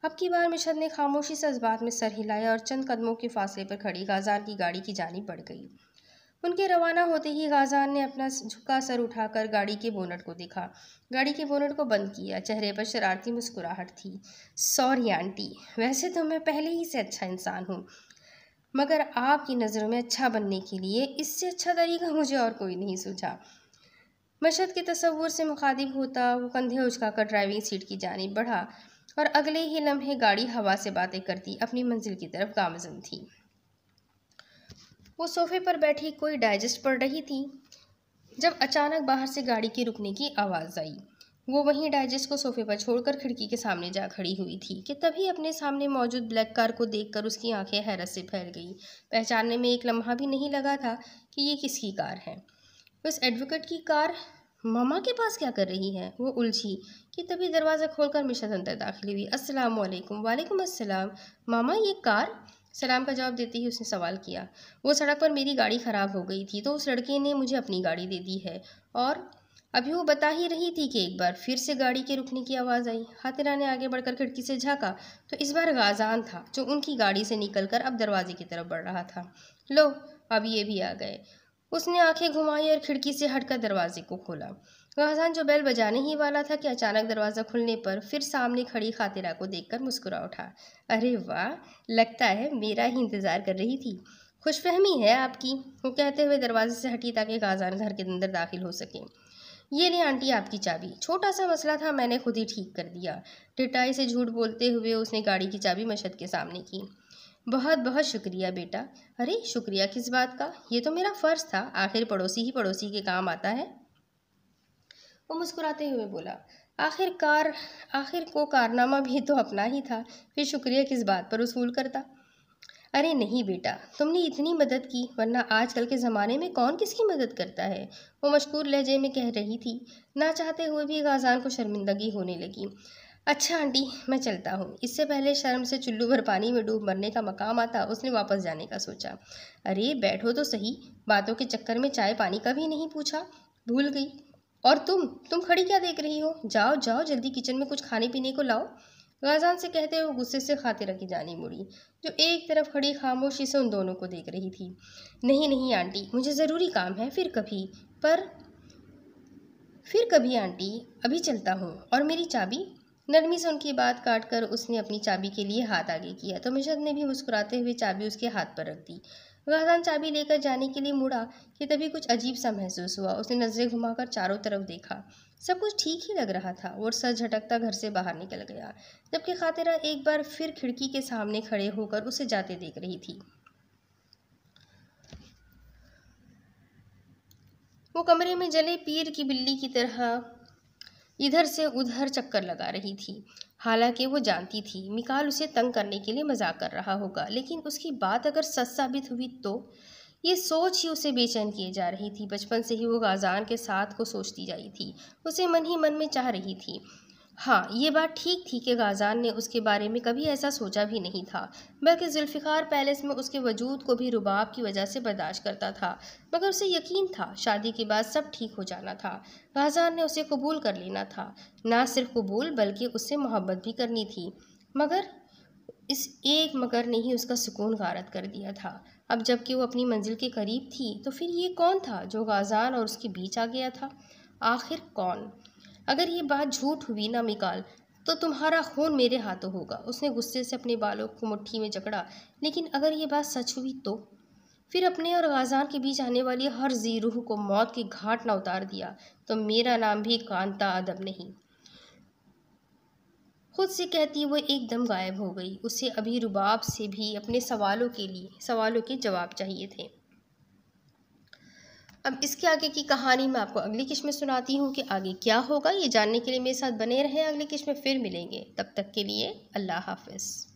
अब की बार मिशद ने खामोशी से इस बात में सर हिलाया और चंद कदमों के फासले पर खड़ी गाजार की गाड़ी की जानिब बढ़ गई। उनके रवाना होते ही गाज़ान ने अपना झुका सर उठाकर गाड़ी के बोनट को देखा। गाड़ी के बोनट को बंद किया। चेहरे पर शरारती मुस्कुराहट थी। सॉरी आंटी, वैसे तो मैं पहले ही से अच्छा इंसान हूँ, मगर आपकी नज़रों में अच्छा बनने के लिए इससे अच्छा तरीका मुझे और कोई नहीं सूझा। मशहद के तसव्वुर से मुखातिब होता वो कंधे उचकाकर ड्राइविंग सीट की जानिब बढ़ा और अगले ही लम्हे गाड़ी हवा से बातें करती अपनी मंजिल की तरफ गामज़न थी। वो सोफे पर बैठी कोई डाइजेस्ट पढ़ रही थी जब अचानक बाहर से गाड़ी के रुकने की आवाज़ आई। वो वहीं डाइजेस्ट को सोफे पर छोड़कर खिड़की के सामने जा खड़ी हुई थी कि तभी अपने सामने मौजूद ब्लैक कार को देखकर उसकी आंखें हैरत से फैल गईं। पहचानने में एक लम्हा भी नहीं लगा था कि ये किसकी कार है। उस एडवोकेट की कार मामा के पास क्या कर रही है? वो उलझी कि तभी दरवाज़ा खोलकर मिशत अंदर दाखिल हुई। अस्सलाम वालेकुम। वालेकुम अस्सलाम। मामा, ये कार? सलाम का जवाब देते ही उसने सवाल किया। वो सड़क पर मेरी गाड़ी ख़राब हो गई थी तो उस लड़के ने मुझे अपनी गाड़ी दे दी है। और अभी वो बता ही रही थी कि एक बार फिर से गाड़ी के रुकने की आवाज़ आई। हातिरा ने आगे बढ़कर खिड़की से झाँका तो इस बार गाज़ान था जो उनकी गाड़ी से निकलकर अब दरवाजे की तरफ बढ़ रहा था। लो, अब ये भी आ गए। उसने आंखें घुमाई और खिड़की से हटकर दरवाजे को खोला। गाज़ान जो बेल बजाने ही वाला था कि अचानक दरवाज़ा खुलने पर फिर सामने खड़ी खातिरा को देखकर मुस्कुरा उठा। अरे वाह, लगता है मेरा ही इंतज़ार कर रही थी। खुशफहमी है आपकी, वो कहते हुए दरवाजे से हटी ताकि गाज़ान घर के अंदर दाखिल हो सके। ये ले आंटी आपकी चाबी, छोटा सा मसला था, मैंने खुद ही ठीक कर दिया। टिटाई से झूठ बोलते हुए उसने गाड़ी की चाबी मशद के सामने की। बहुत बहुत शुक्रिया बेटा। अरे शुक्रिया किस बात का, ये तो मेरा फ़र्ज़ था, आखिर पड़ोसी ही पड़ोसी के काम आता है। वो मुस्कुराते हुए बोला। आखिर को कारनामा भी तो अपना ही था, फिर शुक्रिया किस बात पर वसूल करता। अरे नहीं बेटा, तुमने इतनी मदद की, वरना आजकल के ज़माने में कौन किसकी मदद करता है, वो मशकूर लहजे में कह रही थी। ना चाहते हुए भी गाज़ान को शर्मिंदगी होने लगी। अच्छा आंटी, मैं चलता हूँ। इससे पहले शर्म से चुल्लू भर पानी में डूब मरने का मकाम आता, उसने वापस जाने का सोचा। अरे बैठो तो सही, बातों के चक्कर में चाय पानी का भी नहीं पूछा, भूल गई। और तुम खड़ी क्या देख रही हो? जाओ जाओ, जल्दी किचन में कुछ खाने पीने को लाओ। गाज़ान से कहते हुए गुस्से से खातिरा की जानी मुड़ी, जो एक तरफ खड़ी खामोशी से उन दोनों को देख रही थी। नहीं नहीं आंटी, मुझे ज़रूरी काम है, फिर कभी आंटी, अभी चलता हूँ। और मेरी चाबी? नरमी से उनकी बात काट कर उसने अपनी चाबी के लिए हाथ आगे किया तो मिशद ने भी मुस्कुराते हुए चाबी उसके हाथ पर रख दी। गाज़ान चाबी लेकर जाने के लिए मुड़ा कि तभी कुछ अजीब सा महसूस हुआ। उसने नज़रें घुमाकर चारों तरफ देखा, सब कुछ ठीक ही लग रहा था और सर झटकता घर से बाहर निकल गया, जबकि खातिरा एक बार फिर खिड़की के सामने खड़े होकर उसे जाते देख रही थी। वो कमरे में जले पीर की बिल्ली की तरह इधर से उधर चक्कर लगा रही थी। हालांकि वो जानती थी मिकाल उसे तंग करने के लिए मजाक कर रहा होगा, लेकिन उसकी बात अगर सच साबित हुई तो ये सोच ही उसे बेचैन किए जा रही थी। बचपन से ही वो गाज़ान के साथ को सोचती जाई थी, उसे मन ही मन में चाह रही थी। हाँ, ये बात ठीक थी कि गाज़ान ने उसके बारे में कभी ऐसा सोचा भी नहीं था, बल्कि जुल्फ़िकार पैलेस में उसके वजूद को भी रुबाब की वजह से बर्दाश्त करता था। मगर उसे यकीन था शादी के बाद सब ठीक हो जाना था। गाज़ान ने उसे कबूल कर लेना था, ना सिर्फ कबूल बल्कि उससे मोहब्बत भी करनी थी। मगर इस एक मगर ने ही उसका सुकून गारत कर दिया था। अब जबकि वो अपनी मंजिल के करीब थी, तो फिर ये कौन था जो गाज़ान और उसके बीच आ गया था? आखिर कौन? अगर ये बात झूठ हुई ना मिकाल, तो तुम्हारा खून मेरे हाथों होगा। उसने गुस्से से अपने बालों को मुट्ठी में जकड़ा। लेकिन अगर ये बात सच हुई तो? फिर अपने और गाज़ान के बीच आने वाली हर जी रूह को मौत के घाट ना उतार दिया, तो मेरा नाम भी कांता अदब नहीं। खुद से कहती वो एकदम गायब हो गई। उसे अभी रुबाब से भी अपने सवालों के जवाब चाहिए थे। अब इसके आगे की कहानी मैं आपको अगली किस्त में सुनाती हूँ कि आगे क्या होगा। ये जानने के लिए मेरे साथ बने रहें। अगली किस्त में फिर मिलेंगे। तब तक के लिए अल्लाह हाफ़िज़।